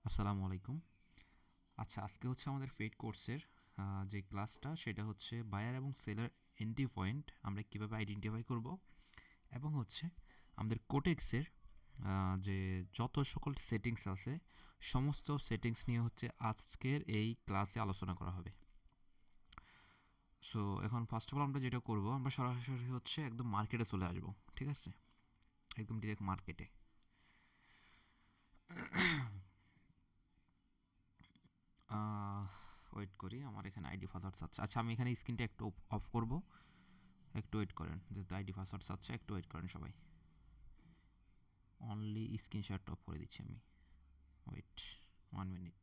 আসসালামু আলাইকুম। আচ্ছা, আজকে হচ্ছে আমাদের ফেড কোর্সের যে ক্লাসটা সেটা হচ্ছে বায়ার এবং সেলার এন্ট্রি পয়েন্ট আমরা কীভাবে আইডেন্টিফাই করব, এবং হচ্ছে আমাদের কোটেক্সের যে যত সকল সেটিংস আছে সমস্ত সেটিংস নিয়ে হচ্ছে আজকের এই ক্লাসে আলোচনা করা হবে। সো এখন ফার্স্ট অফ অল আমরা যেটা করব, আমরা সরাসরি হচ্ছে একদম মার্কেটে চলে আসব। ঠিক আছে, একদম ডিরেক্ট মার্কেটে। ওয়েট করি, আমার এখানে আইডি পাসওয়ার্ড আছে। আচ্ছা, আমি এখানে স্ক্রিনটা একটু অফ করব, একটু ওয়েট করেন। যেহেতু আইডি পাসওয়ার্ড আছে, একটু ওয়েট করেন সবাই। অনলি স্ক্রিনশট অফ করে দিচ্ছি আমি। Wait 1 minute.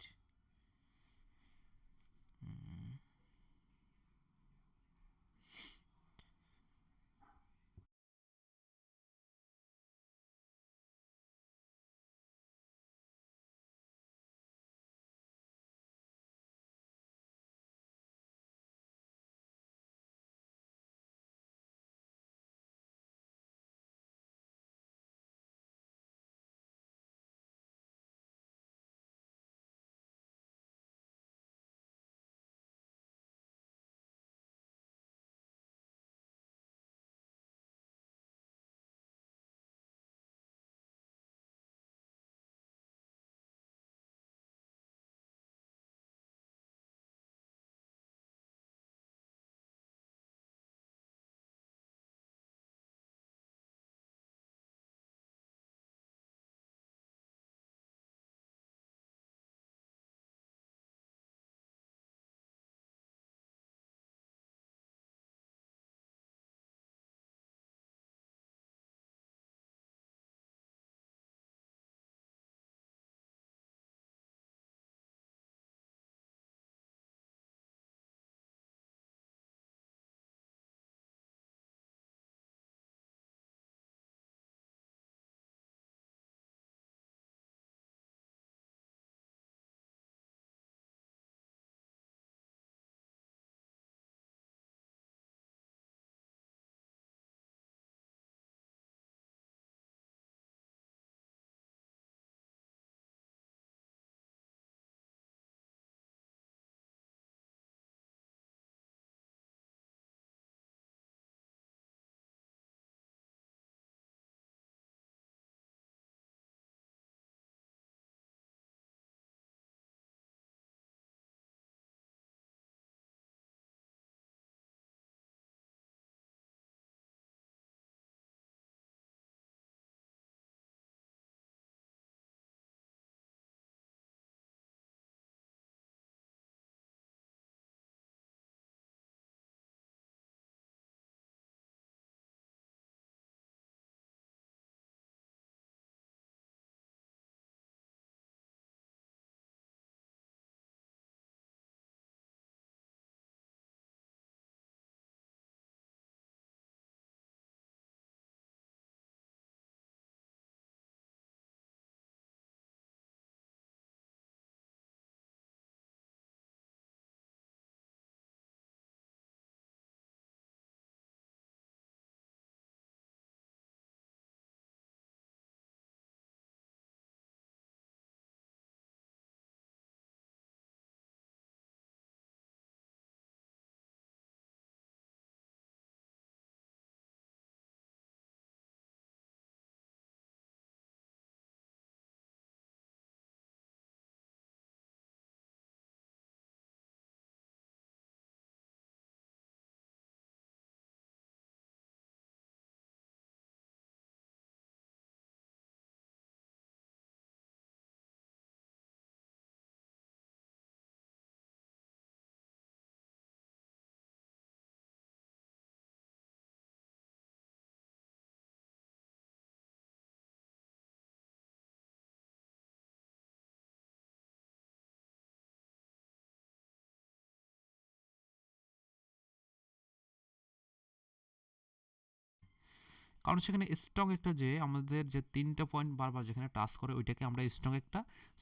কারণ সেখানে স্ট্রং একটা, যে আমাদের যে 3টা পয়েন্ট বারবার যেখানে টাচ করে ওইটাকে আমরা স্ট্রং একটা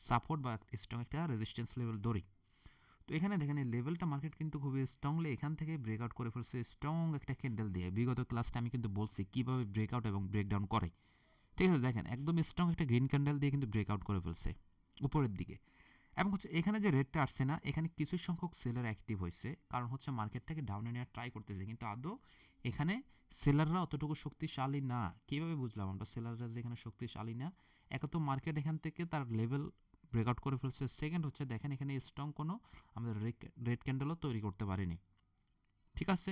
সাপোর্ট বা স্ট্রং একটা রেজিস্ট্যান্স লেভেল ধরি। তো এখানে দেখেন এই লেভেলটা মার্কেট কিন্তু খুবই স্ট্রংলি এখান থেকে ব্রেকআউট করে ফেলছে স্ট্রং একটা ক্যান্ডেল দিয়ে। বিগত ক্লাসটা আমি কিন্তু বলছি কীভাবে ব্রেকআউট এবং ব্রেকডাউন করে। ঠিক আছে, দেখেন একদম স্ট্রং একটা গ্রিন ক্যান্ডেল দিয়ে কিন্তু ব্রেকআউট করে ফেলছে। উপরের দিকে। এবং হচ্ছে এখানে যে রেটটা আসছে না, এখানে কিছু সংখ্যক সেলার অ্যাক্টিভ হয়েছে, কারণ হচ্ছে মার্কেটটাকে ডাউনে নেওয়ার ট্রাই করতেছে, কিন্তু আদৌ এখানে সেলাররা অতটুকু শক্তিশালী না। কীভাবে বুঝলাম আমরা সেলাররা যে এখানে শক্তিশালী না? এক তো মার্কেট এখান থেকে তার লেভেল ব্রেকআউট করে ফেলছে, সেকেন্ড হচ্ছে দেখেন এখানে স্ট্রং কোনো আমাদের রেড ক্যান্ডেলও তৈরি করতে পারেনি। ঠিক আছে,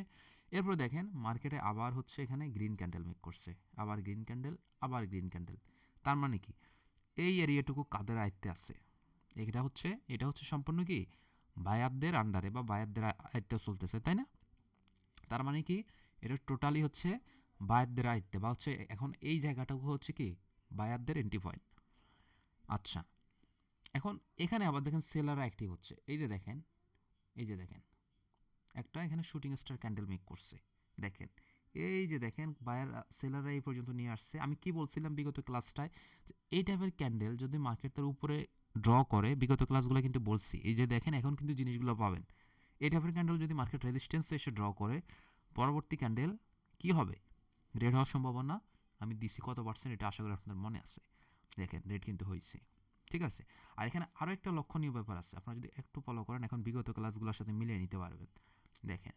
এরপর দেখেন মার্কেটে আবার হচ্ছে এখানে গ্রিন ক্যান্ডেল মেক করছে, আবার গ্রিন ক্যান্ডেল, আবার গ্রিন ক্যান্ডেল। তার মানে কি এই এরিয়াটুকু কাদের আয়ত্তে আছে? এটা হচ্ছে সম্পূর্ণ কি বায়ারদের আন্ডারে বা বায়ারদের আয়ত্তে চলতেছে, তাই না? তার মানে কি এটা টোটালি হচ্ছে বায়ারদের আয়ত্তে, বা হচ্ছে এখন এই জায়গাটুকু হচ্ছে কি বায়ারদের এন্ট্রি পয়েন্ট। আচ্ছা, এখন এখানে আবার দেখেন সেলাররা অ্যাক্টিভ হচ্ছে। এই যে দেখেন একটা এখানে শুটিং স্টার ক্যান্ডেল মেক করছে। দেখেন এই যে দেখেন বায়ার সেলাররা এই পর্যন্ত নিয়ে আসছে। আমি কি বলছিলাম বিগত ক্লাসটায়, যে এই টাইপের ক্যান্ডেল যদি মার্কেট তার উপরে ড্র করে, বিগত ক্লাসগুলো কিন্তু বলছি, এই যে দেখেন এখন কিন্তু জিনিসগুলো পাবেন। এই টাইপের ক্যান্ডেল যদি মার্কেট রেজিস্ট্যান্স এসে ড্র করে, পরবর্তী ক্যান্ডেল কি হবে? রেড হওয়ার সম্ভাবনা আমি দিছি কত পার্সেন্ট, এটা আশা করি আপনাদের মনে আছে। দেখেন রেড কিন্তু হয়েছে। ঠিক আছে, আর এখানে আরও একটা লক্ষণীয় ব্যাপার আছে, আপনারা যদি একটু ফলো করেন এখন বিগত ক্লাসগুলোর সাথে মিলিয়ে নিতে পারবেন। দেখেন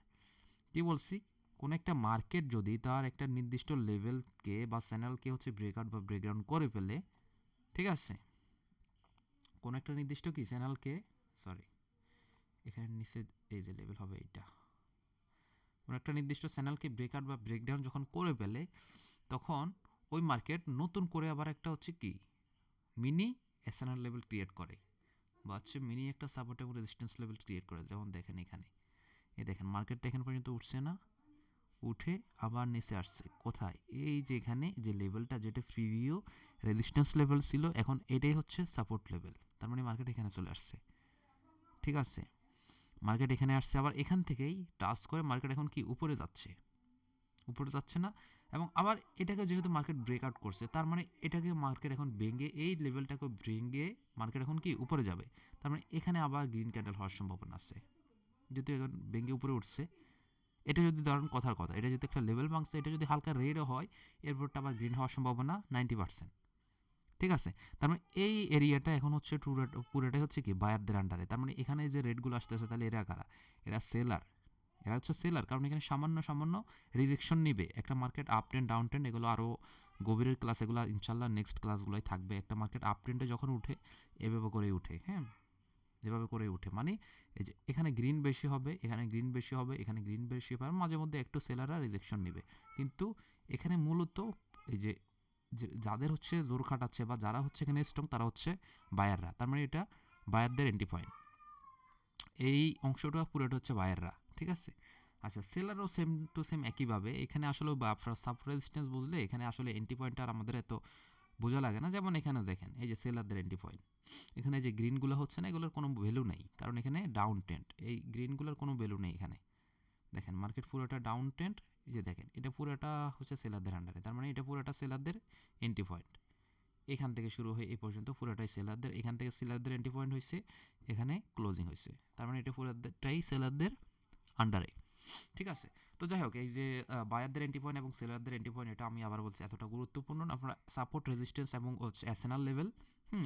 কি বলছি, কোনো একটা মার্কেট যদি তার একটা নির্দিষ্ট লেভেলকে বা চ্যানেলকে হচ্ছে ব্রেকআউট বা ব্রেকডাউন করে ফেলে, ঠিক আছে, কোনো একটা নির্দিষ্ট কি চ্যানেলকে, সরি এখানে নিচে এই যে লেভেল হবে এইটা, কোনো একটা নির্দিষ্ট চ্যানেলকে ব্রেকআউট বা ব্রেকডাউন যখন করে ফেলে, তখন ওই মার্কেট নতুন করে আবার একটা হচ্ছে কি মিনি এসএনআর লেভেল ক্রিয়েট করে, বা হচ্ছে মিনি একটা সাপোর্ট এবং রেজিস্ট্যান্স লেভেল ক্রিয়েট করে। যেমন দেখেন এখানে, এই দেখেন মার্কেটটা এখান পর্যন্ত উঠছে না, উঠে আবার নিচে আসছে কোথায়, এই যে এখানে যে লেভেলটা যেটা প্রিভিউ রেজিস্ট্যান্স লেভেল ছিল, এখন এটাই হচ্ছে সাপোর্ট লেভেল। তার মানে মার্কেট এখানে চলে আসছে। ঠিক আছে, মার্কেট এখানে আসছে, আবার এখান থেকেই টাচ করে মার্কেট এখন কি উপরে যাচ্ছে, উপরে যাচ্ছে না? এবং আবার এটাকে যেহেতু মার্কেট ব্রেকআউট করছে, তার মানে এটাকে মার্কেট এখন ভেঙে এই লেভেলটাকে ভেঙে মার্কেট এখন কি উপরে যাবে। তার মানে এখানে আবার গ্রিন ক্যান্ডেল হওয়ার সম্ভাবনা আছে, যেহেতু এখন ভেঙে উপরে উঠছে। এটা যদি ধরেন কথার কথা, এটা যদি একটা লেভেল ভাঙছে, এটা যদি হালকা রেডও হয়, এরপরটা আবার গ্রিন হওয়ার সম্ভাবনা 90%। ঠিক আছে, তার মানে এই এরিয়াটা এখন হচ্ছে পুরোটাই হচ্ছে কি বায়ারদের আন্ডারে। তার মানে এখানে যে রেটগুলো আসতেছে, তাহলে এরা কারা? এরা সেলার। এরা হচ্ছে সেলার, কারণ এখানে সামান্য সামান্য রিজেকশন নিবে। একটা market up trend down trend এগুলো আরও গভীরের ক্লাস, এগুলো ইনশাল্লাহ নেক্সট ক্লাসগুলোই থাকবে। একটা মার্কেট আপ ট্রেন্ডে যখন উঠে এভাবে করেই উঠে, হ্যাঁ, যেভাবে করে উঠে, মানে এই যে এখানে গ্রিন বেশি হবে, এখানে গ্রিন বেশি হবে, এখানে গ্রিন বেশি হবে, মাঝে মধ্যে একটু সেলাররা রিজেকশন নেবে। কিন্তু এখানে মূলত এই যে যাদের হচ্ছে জোর খাটাচ্ছে বা যারা হচ্ছে এখানে স্ট্রং, তারা হচ্ছে বায়াররা। তার মানে এটা বায়ারদের এন্ট্রি পয়েন্ট, এই অংশটা পুরোটা হচ্ছে বায়াররা। ঠিক আছে, আচ্ছা সেলারও সেম টু সেম একইভাবে। এখানে আসলে আপনার সাব রেজিস্ট্যান্স বুঝলে এখানে আসলে এন্ট্রি পয়েন্ট আর আমাদের এত বোঝা লাগে না। যেমন এখানে দেখেন এই যে সেলারদের এন্ট্রি পয়েন্ট, এখানে যে গ্রিনগুলো হচ্ছে না, এগুলোর কোনো ভ্যালু নেই, কারণ এখানে ডাউন ট্রেন্ড। এই গ্রিনগুলোর কোনো ভ্যালু নেই এখানে। দেখেন মার্কেট পুরোটা ডাউন ট্রেন্ড, এই যে দেখেন এটা পুরোটা হচ্ছে সেলারদের আন্ডারে। তার মানে এটা পুরোটা সেলারদের এন্ট্রি পয়েন্ট। এখান থেকে শুরু হয়ে এই পর্যন্ত পুরোটাই সেলারদের, এখান থেকে সেলারদের এন্ট্রি পয়েন্ট হয়েছে, এখানে ক্লোজিং হয়েছে। তার মানে এটা পুরোটাই সেলারদের আন্ডারে। ঠিক আছে, তো যাই হোক, এই যে বায়ারদের এন্ট্রি পয়েন্ট এবং সেলারদের এন্ট্রি পয়েন্ট, এটা আমি আবার বলছি এতটা গুরুত্বপূর্ণ না। আপনারা সাপোর্ট রেজিস্ট্যান্স এবং এসএনআর লেভেল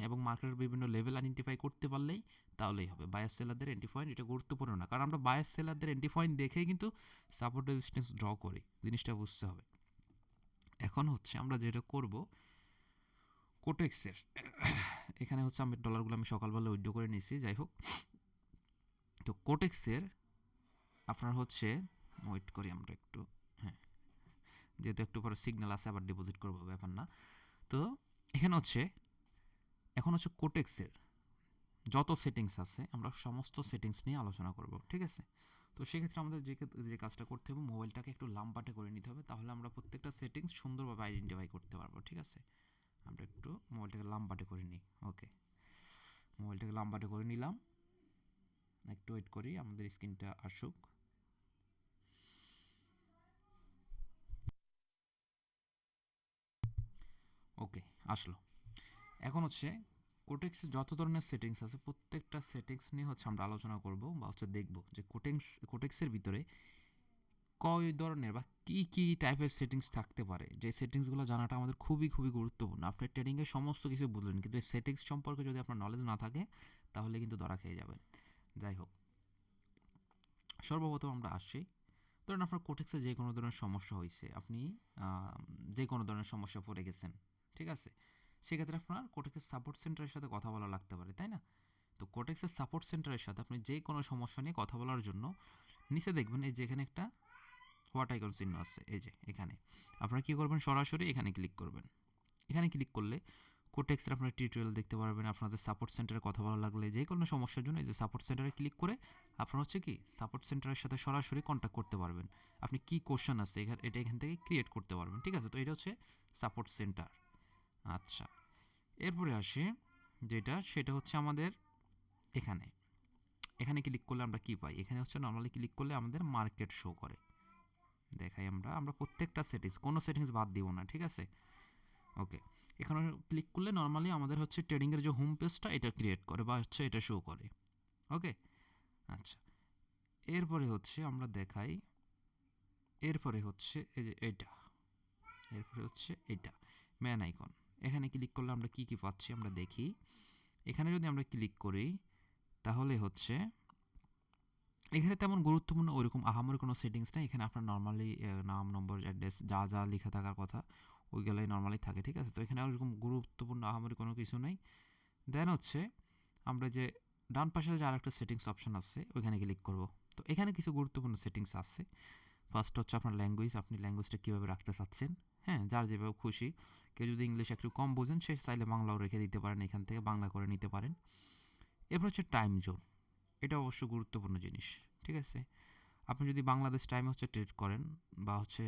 এবং মার্কেটের বিভিন্ন লেভেল আইডেন্টিফাই করতে পারলেই তাহলেই হবে। বায়ার সেলারদের এন্ট্রি পয়েন্ট এটা গুরুত্বপূর্ণ না, কারণ আমরা বায়ার সেলারদের এন্ট্রি পয়েন্ট দেখেই কিন্তু সাপোর্ট রেজিস্ট্যান্স ড্র করি, জিনিসটা বুঝতে হবে। এখন হচ্ছে আমরা যেটা করব কোটেক্সের, এখানে হচ্ছে আমি ডলারগুলো আমি সকালবেলা উইথড্র করে নিয়েছি। যাই হোক, তো কোটেক্সের আপনার হচ্ছে ওয়েট করি আমরা একটু, হ্যাঁ, যেহেতু একটু পরে সিগন্যাল আছে আবার ডিপোজিট করবো, ব্যাপার না। তো এখানে হচ্ছে এখন হচ্ছে কোটেক্সের যত সেটিংস আছে আমরা সমস্ত সেটিংস নিয়ে আলোচনা করব। ঠিক আছে, তো সেক্ষেত্রে আমাদের যে কাজটা করতে হবে, মোবাইলটাকে একটু লাম্বাটে করে নিতে হবে, তাহলে আমরা প্রত্যেকটা সেটিংস সুন্দরভাবে আইডেন্টিফাই করতে পারবো। ঠিক আছে, আমরা একটু মোবাইলটাকে লাম্বাটে করে নিই। ওকে, মোবাইলটাকে লাম্বাটে করে নিলাম, একটু ওয়েট করি আমাদের স্ক্রিনটা আসুক। ওকে, আসলো। এখন হচ্ছে কোটেক্সে যত ধরনের সেটিংস আছে, প্রত্যেকটা সেটিংস নিয়ে হচ্ছে আমরা আলোচনা করব বা হচ্ছে দেখব যে কোটেক্সের ভিতরে কয় ধরনের বা কী কী টাইপের সেটিংস থাকতে পারে, যে সেটিংসগুলো জানাটা আমাদের খুবই খুবই গুরুত্বপূর্ণ। আপনি ট্রেডিংয়ে সমস্ত কিছু বুঝলেন, কিন্তু এই সেটিংস সম্পর্কে যদি আপনার নলেজ না থাকে তাহলে কিন্তু ধরা খেয়ে যাবেন। যাই হোক, সর্বপ্রথম আমরা আসছি, ধরেন আপনার কোটেক্সে যে কোনো ধরনের সমস্যা হয়েছে, আপনি যে কোনো ধরনের সমস্যা পড়ে গেছেন, ঠিক আছে, সেক্ষেত্রে আপনার কোটেক্সের সাপোর্ট সেন্টারের সাথে কথা বলা লাগতে পারে, তাই না? তো কোটেক্সের সাপোর্ট সেন্টারের সাথে আপনি যে কোনো সমস্যা নিয়ে কথা বলার জন্য নিচে দেখবেন এই যে এখানে একটা হোয়াট আইকন চিহ্ন আছে, এই যে এখানে আপনারা কী করবেন, সরাসরি এখানে ক্লিক করবেন। এখানে ক্লিক করলে কোটেক্সের আপনার টিউটোরিয়াল দেখতে পারবেন। আপনাদের সাপোর্ট সেন্টারে কথা বলা লাগলে যে কোনো সমস্যার জন্য এই যে সাপোর্ট সেন্টারে ক্লিক করে আপনার হচ্ছে কি সাপোর্ট সেন্টারের সাথে সরাসরি কন্ট্যাক্ট করতে পারবেন। আপনি কি কোশ্চেন আছে এটা এখান থেকে ক্রিয়েট করতে পারবেন, ঠিক আছে? তো এটা হচ্ছে সাপোর্ট সেন্টার। আচ্ছা, এরপরে আসি যেটা, সেটা হচ্ছে আমাদের এখানে এখানে ক্লিক করলে আমরা কি পাই, এখানে হচ্ছে নর্মালি ক্লিক করলে আমাদের মার্কেট শো করে, দেখাই আমরা প্রত্যেকটা সেটিংস, কোনো সেটিংস বাদ দিব না, ঠিক আছে? ওকে, এখানে ক্লিক করলে নর্মালি আমাদের হচ্ছে ট্রেডিংয়ের যে হোম পেজটা এটা ক্রিয়েট করে বা হচ্ছে এটা শো করে। ওকে, আচ্ছা, এরপরে হচ্ছে আমরা দেখাই, এরপরে হচ্ছে এই যে এটা, এরপরে হচ্ছে এটা ম্যান আইকন। এখানে ক্লিক করলে আমরা কি কি পাচ্ছি আমরা দেখি। এখানে যদি আমরা ক্লিক করি তাহলে হচ্ছে এখানে তেমন গুরুত্বপূর্ণ ওইরকম আহামরি কোনো সেটিংস নেই। এখানে আপনার নর্মালি নাম, নম্বর, অ্যাড্রেস যা যা লেখা থাকার কথা ওইগুলোই নর্মালি থাকে, ঠিক আছে? তো এখানে ওইরকম গুরুত্বপূর্ণ আহামরি কোনো কিছু নেই। দেন হচ্ছে আমরা যে ডান পাশে যে আরেকটা সেটিংস অপশন আছে ওইখানে ক্লিক করব। তো এখানে কিছু গুরুত্বপূর্ণ সেটিংস আছে। ফার্স্ট হচ্ছে আপনার ল্যাঙ্গুয়েজ, আপনি ল্যাঙ্গুয়েজটা কীভাবে রাখতে চাচ্ছেন, হ্যাঁ, যার যেভাবে খুশি। কেউ যদি ইংলিশ একটু কম বোঝেন সে চাইলে বাংলাও রেখে দিতে পারেন, এখান থেকে বাংলা করে নিতে পারেন। এরপর হচ্ছে টাইম জোন, এটা অবশ্য গুরুত্বপূর্ণ জিনিস, ঠিক আছে? আপনি যদি বাংলাদেশ টাইমে হচ্ছে ট্রেড করেন বা হচ্ছে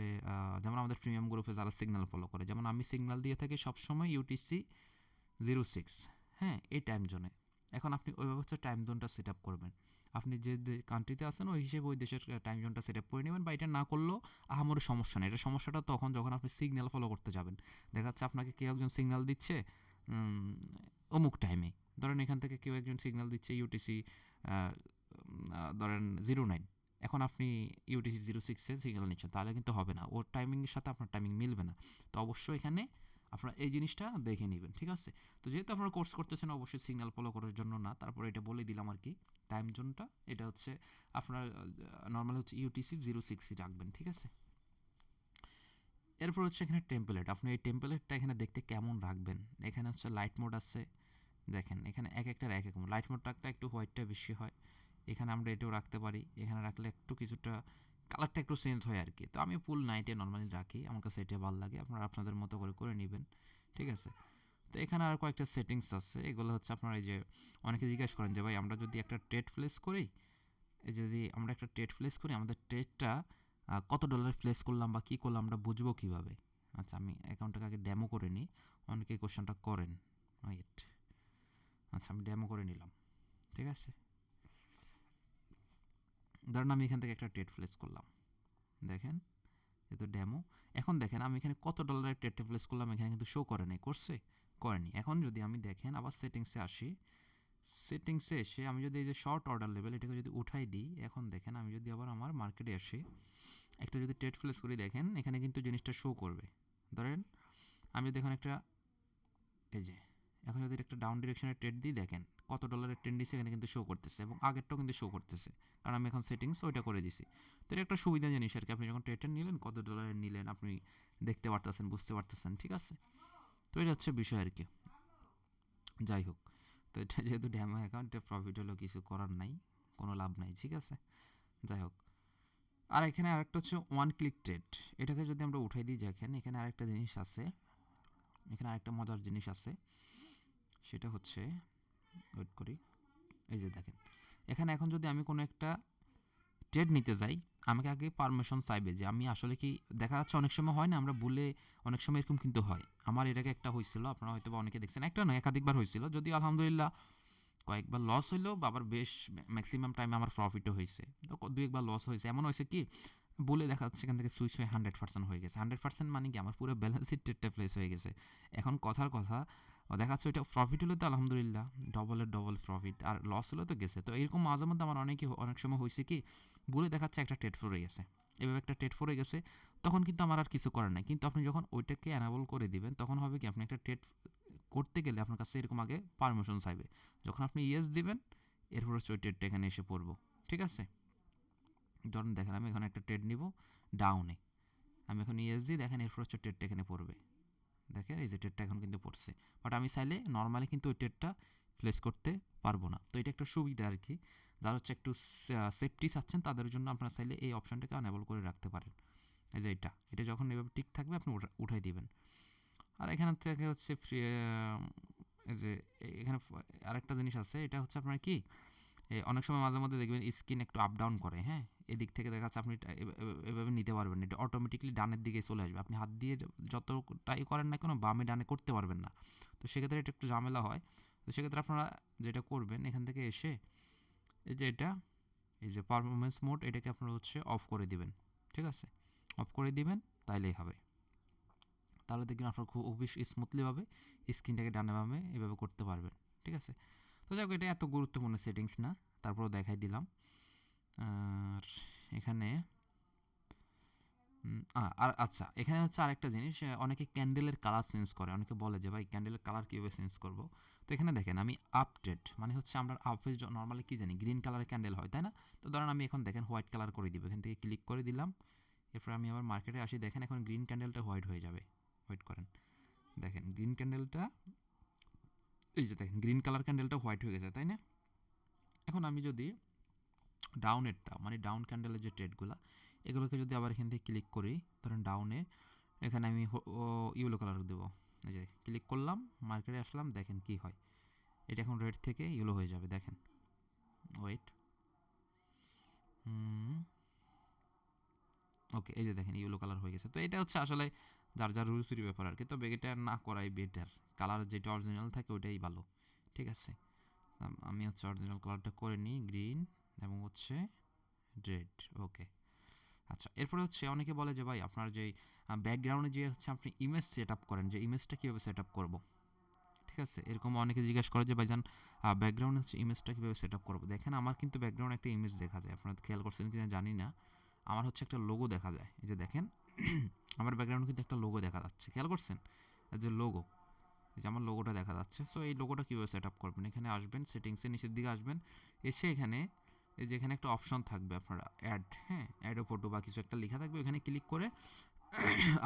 যেমন আমাদের প্রিমিয়াম গ্রুপে যারা সিগন্যাল ফলো করে, যেমন আমি সিগন্যাল দিয়ে থাকি সবসময় UTC 06, হ্যাঁ, এই টাইম জোনে। এখন আপনি ওইভাবে হচ্ছে টাইম জোনটা সেট আপ করবেন। আপনি যে কান্ট্রিতে আছেন ওই হিসেবে ওই দেশের টাইম জোনটা সেট আপ করে নেবেন, বা এটা না করলেও আহামরি সমস্যা নেই। এটা সমস্যাটা তখন যখন আপনি সিগন্যাল ফলো করতে যাবেন। দেখা যাচ্ছে আপনাকে কেউ একজন সিগন্যাল দিচ্ছে অমুক টাইমে, ধরেন এখান থেকে কেউ একজন সিগন্যাল দিচ্ছে UTC ধরেন 09, এখন আপনি UTC 06-এ সিগন্যাল নিচ্ছেন, তাহলে কিন্তু হবে না, ওর টাইমিংয়ের সাথে আপনার টাইমিং মিলবে না। তো অবশ্যই এখানে আপনারা এই জিনিসটা দেখে নেবেন, ঠিক আছে? তো যেহেতু আপনারা কোর্স করতেছেন অবশ্যই সিগন্যাল ফলো করার জন্য না, তারপরে এটা বলে দিলাম আর কি। টাইম জোনটা এটা হচ্ছে আপনার নর্মাল হচ্ছে UTC 06 রাখবেন, ঠিক আছে? এরপর হচ্ছে এখানে টেম্পলেট, আপনি এই টেম্পলেটটা এখানে দেখতে কেমন রাখবেন। এখানে হচ্ছে লাইট মোড আছে, দেখেন এখানে এক একটার এক এক মোড। লাইট মোড রাখতে একটু হোয়াইটটা বেশি হয়, এখানে আমরা এটাও রাখতে পারি। এখানে রাখলে একটু কিছুটা কালারটা একটু চেঞ্জ হয় আর কি। তো আমি ফুল নাইটে নর্মালি রাখি, আমার কাছে এটা ভালো লাগে, আপনারা আপনাদের মতো করে করে নেবেন, ঠিক আছে? তো এখানে আর কয়েকটা সেটিংস আছে, এগুলো হচ্ছে আপনার এই যে অনেকে জিজ্ঞাসা করেন যে ভাই আমরা যদি একটা ট্রেড প্লেস করি, এই যদি আমরা একটা ট্রেড প্লেস করি আমাদের ট্রেডটা কত ডলার প্লেস করলাম বা কী করলাম আমরা বুঝবো কীভাবে? আচ্ছা, আমি অ্যাকাউন্টটাকে আগে ডেমো করে নিই, অনেকে এই কোশ্চেনটা করেন। ওয়েট, আচ্ছা আমি ডেমো করে নিলাম, ঠিক আছে? ধরেন আমি এখান থেকে একটা ট্রেড প্লেস করলাম, দেখেন এ তো ডেমো। এখন দেখেন আমি এখানে কত ডলারের ট্রেডটা প্লেস করলাম, এখানে কিন্তু শো করে নাই, করছে? করেনি। এখন যদি আমি দেখেন আবার সেটিংসে আসি, সেটিংসে এসে আমি যদি এই যে শর্ট অর্ডার লেভেল এটাকে যদি উঠাই দিই, এখন দেখেন আমি যদি আবার আমার মার্কেটে আসি একটা যদি ট্রেড প্লেস করি, দেখেন এখানে কিন্তু জিনিসটা শো করবে। ধরেন আমি যদি এখন একটা এই যে এখন যদি একটা ডাউন ডিরেকশনের ট্রেড দিই, দেখেন কত ডলারের ট্রেন্ড দিচ্ছে এখানে কিন্তু শো করতেছে, এবং আগেরটাও কিন্তু শো করতেছে, কারণ আমি এখন সেটিংস ওইটা করে দিছি। তো এটা একটা সুবিধা জিনিস আর কি, আপনি যখন ট্রেডটা নিলেন কত ডলারের নিলেন আপনি দেখতে পারতেছেন, বুঝতে পারতেছেন, ঠিক আছে? তো এটা হচ্ছে বিষয় আর কি। যাই হোক, তো এটা যেহেতু ড্যামো অ্যাকাউন্টে প্রফিট হলো, কিছু করার নাই, কোনো লাভ নাই, ঠিক আছে? যাই হোক, আর এখানে আরেকটা হচ্ছে ওয়ান ক্লিক ট্রেড, এটাকে যদি আমরা উঠাই দিই, দেখেন এখানে আরেকটা জিনিস আছে, এখানে আরেকটা মজার জিনিস আছে, সেটা হচ্ছে ওয়েট করি, এই যে দেখেন এখানে এখন যদি আমি কোনো একটা ট্রেড নিতে যাই, আমাকে আগে পারমিশন চাইবে যে আমি আসলে কি, দেখা যাচ্ছে অনেক সময় হয় না আমরা বলে, অনেক সময় এরকম কিন্তু হয়। আমার এর আগে একটা হয়েছিল, আপনারা হয়তো বা অনেকে দেখছেন, একটা নয় একাধিকবার হয়েছিল, যদি আলহামদুলিল্লাহ কয়েকবার লস হইলেও বা আবার বেশ ম্যাক্সিমাম টাইমে আমার প্রফিটও হয়েছে। তো দুই একবার লস হয়েছে, এমন হয়েছে কি বলে দেখা যাচ্ছে এখান থেকে সুইচ হয়ে 100% হয়ে গেছে। 100% মানে কি আমার পুরো ব্যালেন্স শিট ট্রেডটা প্লেস হয়ে গেছে। এখন কথার কথা দেখা যাচ্ছে ওইটা প্রফিট হলে তো আলহামদুলিল্লাহ ডবলের ডবল প্রফিট, আর লস হলে তো গেছে। তো এরকম মাঝে মধ্যে আমার অনেক সময় হয়েছে কি বলে দেখাচ্ছে একটা ট্রেড ফ্লোরে গেছে, এভাবে একটা ট্রেড পড়ে গেছে, তখন কিন্তু আমার আর কিছু করার নাই। কিন্তু আপনি যখন ওইটাকে অ্যানাবল করে দিবেন তখন হবে কি, আপনি একটা ট্রেড করতে গেলে আপনার কাছে এরকম আগে পারমিশন চাইবে। যখন আপনি ইয়েস দিবেন এরপর হচ্ছে ওই ট্রেডটা এখানে এসে পড়বো। ঠিক আছে, ধরুন দেখেন আমি এখানে একটা ট্রেড নিব ডাউনে, আমি এখন ইয়েস দিই, দেখেন এরপর হচ্ছে ট্রেডটা এখানে পড়বে। দেখেন এই যে ট্রেডটা এখন কিন্তু পড়ছে, বাট আমি চাইলে নর্মালি কিন্তু ওই ট্রেডটা প্লেস করতে পারবো না। তো এটা একটা সুবিধা আর কি, যারা হচ্ছে একটু সেফটি চাচ্ছেন তাদের জন্য আপনারা চাইলে এই অপশনটাকে অ্যানেবল করে রাখতে পারেন। এই যে এটা যখন এভাবে ঠিক থাকবে আপনি উঠাই দিবেন। আর এখান থেকে হচ্ছে ফ্রি, এই যে এখানে আরেকটা জিনিস আছে, এটা হচ্ছে আপনার কি, অনেক সময় মাঝে মধ্যে দেখবেন স্ক্রিন একটু আপ ডাউন করে, হ্যাঁ, এদিক থেকে দেখা যাচ্ছে আপনি এভাবে নিতে পারবেন, এটা অটোমেটিকলি ডানের দিকে চলে আসবে, আপনি হাত দিয়ে যতটাই করেন না কেন বামে ডানে করতে পারবেন না। তো সেক্ষেত্রে এটা একটু ঝামেলা হয়। তো সেক্ষেত্রে আপনারা যেটা করবেন, এখান থেকে এসে এই যে এই যে পারফরমেন্স মোড, এটাকে আপনারা হচ্ছে অফ করে দিবেন। ঠিক আছে, অফ করে দিবেন, তাইলেই হবে। তাহলে দেখবেন আপনার খুবই স্মুথলিভাবে স্ক্রিনটাকে ডানে বামে এভাবে করতে পারবেন। ঠিক আছে, তো যাক এটা এত গুরুত্বপূর্ণ সেটিংস না, তারপরেও দেখাই দিলাম। আর এখানে আর আচ্ছা, এখানে হচ্ছে আরেকটা জিনিস, অনেকে ক্যান্ডেলের কালার চেঞ্জ করে, অনেকে বলে যে ভাই ক্যান্ডেলের কালার কীভাবে চেঞ্জ করবো। তো এখানে দেখেন আমি আপডেট মানে হচ্ছে আমরা আপে নর্মালি কী জানি গ্রিন কালারের ক্যান্ডেল হয়, তাই না? তো ধরেন আমি এখন দেখেন হোয়াইট কালার করে দিব, এখান থেকে ক্লিক করে দিলাম, এরপর আমি আবার মার্কেটে আসি, দেখেন এখন গ্রিন ক্যান্ডেলটা হোয়াইট হয়ে যাবে। ওয়েট করেন, দেখেন গ্রিন ক্যান্ডেলটা, এই যে দেখেন গ্রিন কালার ক্যান্ডেলটা হোয়াইট হয়ে গেছে, তাই না? এখন আমি যদি ডাউনেরটা মানে ডাউন ক্যান্ডেলের যে ট্রেডগুলো, এগুলোকে যদি আবার এখান থেকে ক্লিক করি, ধরেন ডাউনে এখানে আমি ইয়েলো কালার দেবো, এই যে ক্লিক করলাম, মার্কেটে আসলাম, দেখেন কি হয়, এটা এখন রেড থেকে ইয়েলো হয়ে যাবে। দেখেন, ওয়েট, ওকে, এই যে দেখেন ইয়েলো কালার হয়ে গেছে। তো এটা হচ্ছে আসলে যার যার রুচির ব্যাপার আর কি, তবে এটা না করাই বেটার, কালার যেটা অরিজিনাল থাকে ওইটাই ভালো। ঠিক আছে, আমি হচ্ছে অরিজিনাল কালারটা করে নিই গ্রিন এবং হচ্ছে রেড। ওকে, আচ্ছা, এরপরে হচ্ছে অনেকে বলে যে ভাই আপনার যে ব্যাকগ্রাউন্ডে যে হচ্ছে আপনি ইমেজ সেট আপ করেন, যে ইমেজটা কীভাবে সেট আপ করবো। ঠিক আছে, এরকম অনেকে জিজ্ঞাসা করে যে ভাইজান ব্যাকগ্রাউন্ড হচ্ছে ইমেজটা কীভাবে সেট আপ করবো। দেখেন আমার কিন্তু ব্যাকগ্রাউন্ড একটা ইমেজ দেখা যায়, আপনারা খেয়াল করছেন কিনা জানি না, আমার হচ্ছে একটা লোগো দেখা যায়, এই যে দেখেন আমার ব্যাকগ্রাউন্ডে কিন্তু একটা লোগো দেখা যাচ্ছে, খেয়াল করছেন, এই যে লোগো, এই যে আমার লোগোটা দেখা যাচ্ছে। সো এই লোগোটা কীভাবে সেট আপ করবেন, এখানে আসবেন সেটিংসের নিচের দিকে আসবেন, এসে এখানে এই যে এখানে একটা অপশন থাকবে আপনারা অ্যাড, হ্যাঁ, অ্যাডো ফটো বা কিছু একটা লেখা থাকবে, এখানে ক্লিক করে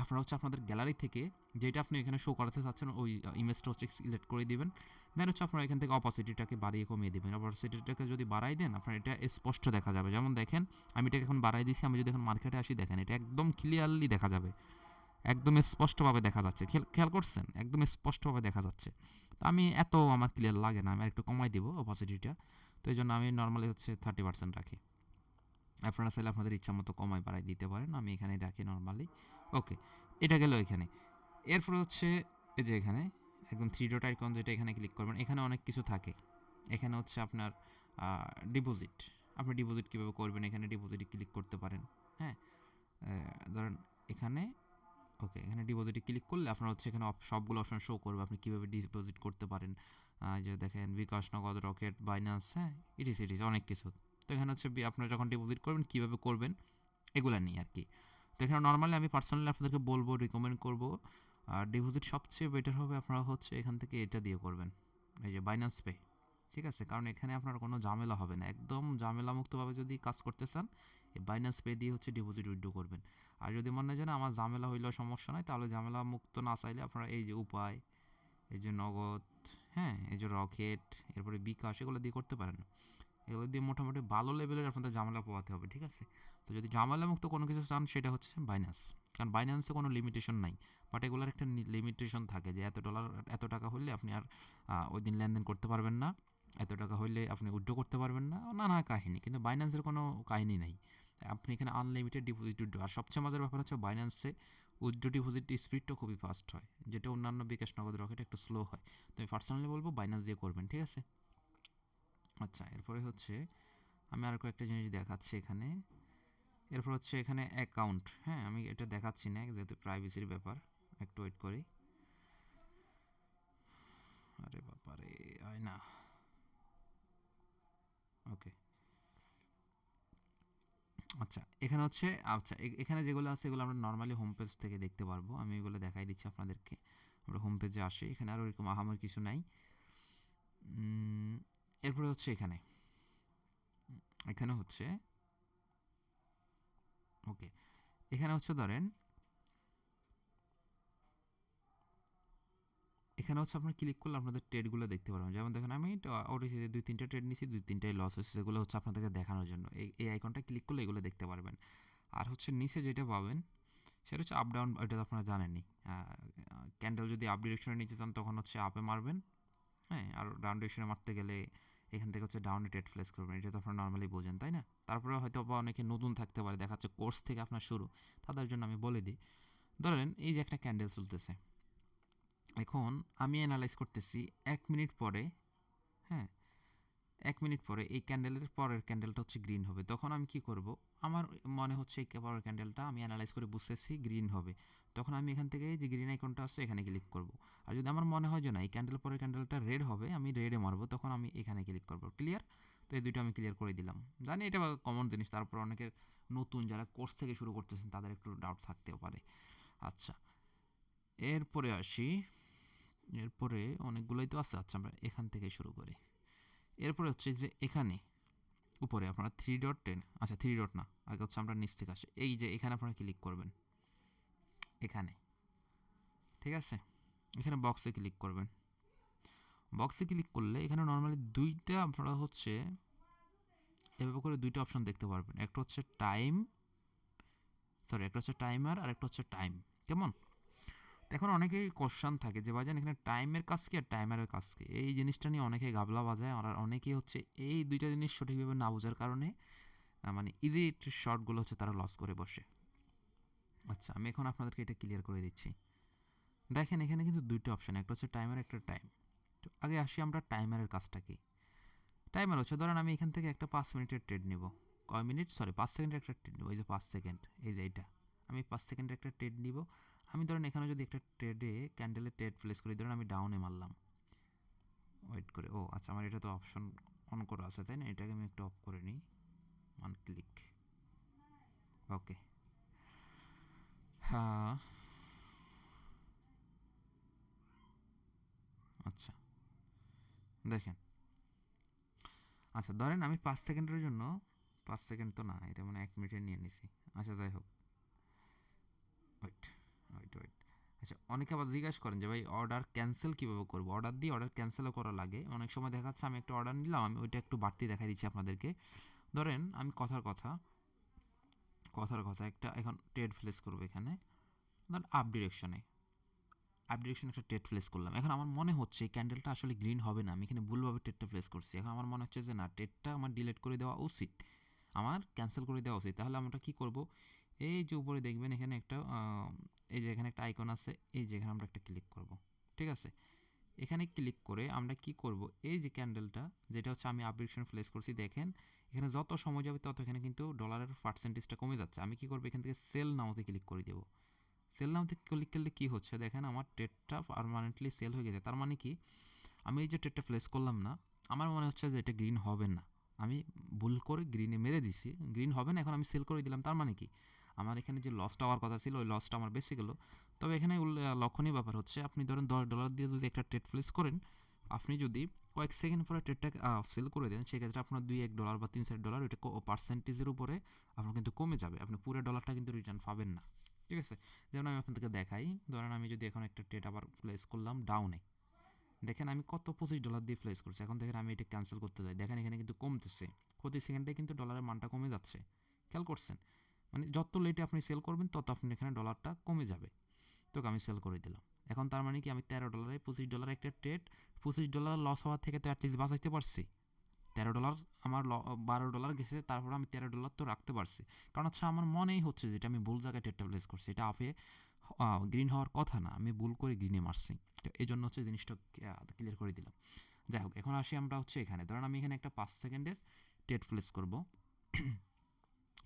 আপনারা হচ্ছে আপনাদের গ্যালারি থেকে যেটা আপনি এখানে শো করাতে চাচ্ছেন ওই ইমেজটা হচ্ছে সিলেক্ট করে দিবেন। দেন হচ্ছে আপনারা এখান থেকে অপাসিটিটাকে বাড়িয়ে কমিয়ে দেবেন। অপাসিটিটাকে যদি বাড়াই দেন আপনার এটা স্পষ্ট দেখা যাবে। যেমন দেখেন আমি এটাকে এখন বাড়াই দিয়েছি, আমি যদি এখন মার্কেটে আসি দেখেন এটা একদম ক্লিয়ারলি দেখা যাবে, একদম স্পষ্টভাবে দেখা যাচ্ছে, খেয়াল করছেন, একদম স্পষ্টভাবে দেখা যাচ্ছে। তো আমি এত আমার ক্লিয়ার লাগে না, আমি একটু কমাই দিব অপাসিটিটা। তো এই জন্য আমি নর্মালি হচ্ছে 30% রাখি, আপনারা চাইলে আপনাদের ইচ্ছা মতো কমাই বাড়াই দিতে পারেন, আমি এখানে রাখি নর্মালি। ওকে, এটা গেল এখানে। এরপর হচ্ছে এই যে এখানে একদম থ্রি ডট আইকন যেটা, এখানে ক্লিক করবেন, এখানে অনেক কিছু থাকে। এখানে হচ্ছে আপনার ডিপোজিট, আপনি ডিপোজিট কীভাবে করবেন, এখানে ডিপোজিটে ক্লিক করতে পারেন। হ্যাঁ, ধরেন এখানে, ওকে, এখানে ডিপোজিটে ক্লিক করলে আপনার হচ্ছে এখানে সবগুলো অপশন শো করবে আপনি কীভাবে ডিপোজিট করতে পারেন। যে দেখেন বিকাশ, নগদ, রকেট, বাইন্যান্স, হ্যাঁ, ইটিস অনেক কিছু। তো এখানে হচ্ছে আপনারা যখন ডিপোজিট করবেন কীভাবে করবেন এগুলো নিয়ে আর কি। তো এখানে নর্মালি আমি পার্সোনালি আপনাদেরকে বলবো, রিকমেন্ড করবো, আর ডিপোজিট সবচেয়ে বেটার হবে আপনারা হচ্ছে এখান থেকে এটা দিয়ে করবেন, এই যে বাইন্যান্স পে। ঠিক আছে, কারণ এখানে আপনার কোনো ঝামেলা হবে না, একদম ঝামেলামুক্তভাবে যদি কাজ করতে চান এই বাইন্যান্স পে দিয়ে হচ্ছে ডিপোজিট উইথড্র করবেন। আর যদি মনে হয় যে না আমার ঝামেলা হইলেও সমস্যা নাই, তাহলে ঝামেলা মুক্ত না চাইলে আপনারা এই যে উপায়, এই যে নগদ, হ্যাঁ, এই যে রকেট, এরপরে বিকাশ, এগুলো দিয়ে করতে পারেন। এগুলো দিয়ে মোটামুটি ভালো লেভেলের আপনাদের ঝামেলা পোহাতে হবে। ঠিক আছে, তো যদি ঝামেলা মুক্ত কোনো কিছু চান সেটা হচ্ছে বাইন্যান্স, কারণ বাইন্যান্সে কোনো লিমিটেশন নাই, বাট এগুলোর একটা লিমিটেশন থাকে যে $এত এত টাকা হলে আপনি আর ওই দিন লেনদেন করতে পারবেন না, এত টাকা হলে আপনি উইথড্র করতে পারবেন না, নানা কাহিনী। কিন্তু বাইন্যান্সের কোনো কাহিনী নাই, আপনি এখানে আনলিমিটেড ডিপোজিট উইথড্র। আর সবচেয়ে মজার ব্যাপার হচ্ছে বাইন্যান্সে উইথড্র ডিপোজিট স্পিডটা খুবই ফাস্ট হয়, যেটা অন্যান্য বিকাশ, নগদ, রকেট একটু স্লো হয়। তো আমি পার্সোনালি বলবো বাইন্যান্স দিয়ে করবেন। ঠিক আছে, আচ্ছা, এরপরে হচ্ছে আমি আর কয়েকটা জিনিস দেখাচ্ছি এখানে। এরপর হচ্ছে এখানে অ্যাকাউন্ট, হ্যাঁ, আমি এটা দেখাচ্ছি না যেহেতু প্রাইভেসির ব্যাপার, একটু ওয়েট করি। আরে বাপারে, হয় না। ওকে, আচ্ছা এখানে হচ্ছে আচ্ছা এখানে যেগুলো আছে এগুলো আমরা নর্মালি হোম পেজ থেকে দেখতে পারবো। আমি এগুলো দেখাই দিচ্ছি আপনাদেরকে। আমরা হোম পেজে আসি, এখানে আরও এরকম আহামরি কিছু নাই। এরপরে হচ্ছে এখানে এখানে হচ্ছে ওকে, এখানে হচ্ছে ধরেন এখানে হচ্ছে আপনার ক্লিক করলে আপনাদের ট্রেডগুলো দেখতে পারবেন। যেমন দেখেন আমি ওটিসিতে 2-3টা ট্রেড নিয়েছি, 2-3টাই লস হয়েছে, সেগুলো হচ্ছে আপনাদেরকে দেখানোর জন্য এই আইকনটা ক্লিক করলে এগুলো দেখতে পারবেন। আর হচ্ছে নিচে যেটা পাবেন সেটা হচ্ছে আপ ডাউন, এটা তো আপনারা জানেনই। ক্যান্ডেল যদি আপ ডিরেকশনে নিচে চান তখন হচ্ছে আপে মারবেন, হ্যাঁ, আর ডাউন ডিরেকশনে মারতে গেলে এখান থেকে হচ্ছে ডাউনে ট্রেড প্লেস করবেন। এটা তো আপনারা নর্মালি বোঝেন, তাই না? তারপরে হয়তো বা অনেকে নতুন থাকতে পারে, দেখা যাচ্ছে কোর্স থেকে আপনার শুরু, তাদের জন্য আমি বলে দিই। ধরেন এই যে একটা ক্যান্ডেল চলতেছে, এখন আমি অ্যানালাইজ করতেছি 1 মিনিট পরে, হ্যাঁ, 1 মিনিট পরে এই ক্যান্ডেলের পরের ক্যান্ডেলটা হচ্ছে গ্রিন হবে। তখন আমি কি করব, আমার মনে হচ্ছে এই পরের ক্যান্ডেলটা আমি অ্যানালাইজ করে বুঝতেছি গ্রিন হবে, তখন আমি এখান থেকে যে গ্রিন আইকনটা আছে এখানে ক্লিক করব। আর যদি আমার মনে হয় যে না এই ক্যান্ডেল পরের ক্যান্ডেলটা রেড হবে, আমি রেডে মারবো, তখন আমি এখানে ক্লিক করব। ক্লিয়ার? তো এই দুটো আমি ক্লিয়ার করে দিলাম। জানি এটা কমন জিনিস, তারপর অনেকের নতুন যারা কোর্স থেকে শুরু করতেছেন তাদের একটু ডাউট থাকতেও পারে। আচ্ছা এরপরে আসি, এরপরে অনেকগুলোই তো আছে। আচ্ছা আমরা এখান থেকে শুরু করি। এরপরে হচ্ছে যে এখানে উপরে আপনারা 3 ডট আচ্ছা 3 ডট না, আগে হচ্ছে আমরা নিচ থেকে আসি, এই যে এখানে আপনারা ক্লিক করবেন, এখানে, ঠিক আছে, এখানে বক্সে ক্লিক করবেন। বক্সে ক্লিক করলে এখানে নর্মালি দুইটা আপনারা হচ্ছে এভাবে করে দুইটা অপশন দেখতে পারবেন। একটা হচ্ছে টাইম, সরি একটা হচ্ছে টাইমার আর একটা হচ্ছে টাইম। কেমন? এখন অনেকেই কোশ্চান থাকে যে ভাইজান এখানে টাইমের কাজ কি আর টাইমারের কাজ কি, এই জিনিসটা নিয়ে অনেকে গাবলা বাজায়। আর অনেকেই হচ্ছে এই দুইটা জিনিস সঠিকভাবে না বোঝার কারণে মানে ইজি শর্টগুলো হচ্ছে তারা লস করে বসে। আচ্ছা আমি এখন আপনাদেরকে এটা ক্লিয়ার করে দিচ্ছি। দেখেন এখানে কিন্তু দুইটা অপশান, একটা হচ্ছে টাইমার, একটা টাইম। তো আগে আসি আমরা টাইমারের কাজটা কি। টাইমার হচ্ছে ধরেন আমি এখান থেকে একটা 5 মিনিটের ট্রেড নিব, কয় মিনিট, সরি 5 সেকেন্ডের একটা ট্রেড নিব, এই যে 5 সেকেন্ড, এই যে এইটা আমি 5 সেকেন্ডের একটা ট্রেড নিব। আমি ধরেন এখানে যদি একটা ট্রেডে ক্যান্ডেলে ট্রেড প্লেস করি, ধরেন আমি ডাউনে মারলাম, ওয়েট করে, ও আচ্ছা আমার এটা তো অপশন অন করা আছে তাই না, এটাকে আমি একটু অফ করে নিই, ওয়ান ক্লিক, ওকে। হ্যাঁ আচ্ছা দেখেন, আচ্ছা ধরেন আমি 5 সেকেন্ডের জন্য, 5 সেকেন্ড তো না, এটা মানে 1 মিনিটে নিয়ে নিছি। আচ্ছা যাই হোক, ওয়েট ওয়েট। আচ্ছা অনেকে আবার জিজ্ঞাসা করেন যে ভাই অর্ডার ক্যান্সেল কীভাবে করবো, অর্ডার দিয়ে অর্ডার ক্যান্সেলও করা লাগে অনেক সময়। দেখা যাচ্ছে আমি একটা অর্ডার নিলাম, আমি ওইটা একটু বাড়তি দেখাই দিচ্ছি আপনাদেরকে। ধরেন আমি কথার কথা একটা এখন ট্রেড প্লেস করবো এখানে, ধরেন আপ ডিরেকশনে একটা ট্রেড প্লেস করলাম। এখন আমার মনে হচ্ছে এই ক্যান্ডেলটা আসলে গ্রিন হবে না, আমি এখানে ভুলভাবে ট্রেডটা প্লেস করছি। এখন আমার মনে হচ্ছে যে না, ট্রেডটা আমার ডিলিট করে দেওয়া উচিত, আমার ক্যান্সেল করে দেওয়া উচিত। তাহলে আমরা কী করব, এই যে উপরে দেখবেন এখানে একটা এই যে এখানে একটা আইকন আছে, এই যে এখানে আমরা একটা ক্লিক করব, ঠিক আছে। এখানে ক্লিক করে আমরা কি করব, এই যে ক্যান্ডেলটা যেটা হচ্ছে আমি আপ ডিরেকশনে প্লেস করছি, দেখেন এখানে যত সময় যাবে তত এখানে কিন্তু ডলারের পার্সেন্টেজটা কমে যাচ্ছে। আমি কি করব, এখান থেকে সেল নাওতে ক্লিক করে দেবো। সেল নাও থেকে ক্লিক করলে কী হচ্ছে দেখেন, আমার ট্রেডটা পারমানেন্টলি সেল হয়ে গেছে। তার মানে কি, আমি এই যে ট্রেডটা প্লেস করলাম না, আমার মনে হচ্ছে যে এটা গ্রিন হবে না, আমি ভুল করে গ্রিনে মেরে দিছি, গ্রিন হবে না, এখন আমি সেল করে দিলাম। তার মানে কি, আমার এখানে যে লসটা হওয়ার কথা ছিল ওই লসটা আমার বেঁচে গেল। তবে এখানে লক্ষণীয় ব্যাপার হচ্ছে, আপনি ধরেন $10 দিয়ে যদি একটা ট্রেড প্লেস করেন, আপনি যদি কয়েক সেকেন্ড পরে ট্রেডটাকে সেল করে দেন, সেক্ষেত্রে আপনার $2-1 বা $3-4 ওইটা পার্সেন্টেজের উপরে আপনার কিন্তু কমে যাবে, আপনি পুরো ডলারটা কিন্তু রিটার্ন পাবেন না, ঠিক আছে। যেমন আমি আপনাদেরকে দেখাই, ধরেন আমি যদি এখন একটা ট্রেড আবার প্লেস করলাম ডাউনে, দেখেন আমি কত $25 দিয়ে প্লেস করছি। এখন দেখেন আমি এটা ক্যান্সেল করতে যাই, দেখেন এখানে কিন্তু কমতেছে, প্রতি সেকেন্ডে কিন্তু ডলারের মানটা কমে যাচ্ছে। খেয়াল করছেন? মানে যত লেটে আপনি সেল করবেন তত আপনি এখানে ডলারটা কমে যাবে। তোকে আমি সেল করে দিলাম। এখন তার মানে কি, আমি $13 $25 একটা ট্রেড, $25 লস হওয়ার থেকে তো অ্যাটলিস্ট বাঁচাইতে পারছি। $13 আমার $12 গেছে, তারপর আমি $13 তো রাখতে পারছি। কারণ হচ্ছে আমার মনেই হচ্ছে যে এটা আমি ভুল জায়গায় ট্রেডটা প্লেস করছি, এটা আপে গ্রিন হওয়ার কথা না, আমি ভুল করে গ্রিনে মারছি। তো এই জন্য হচ্ছে জিনিসটা ক্লিয়ার করে দিলাম। যাই হোক, এখন আসি আমরা হচ্ছে এখানে, ধরেন আমি এখানে একটা 5 সেকেন্ডের ট্রেড প্লেস করব।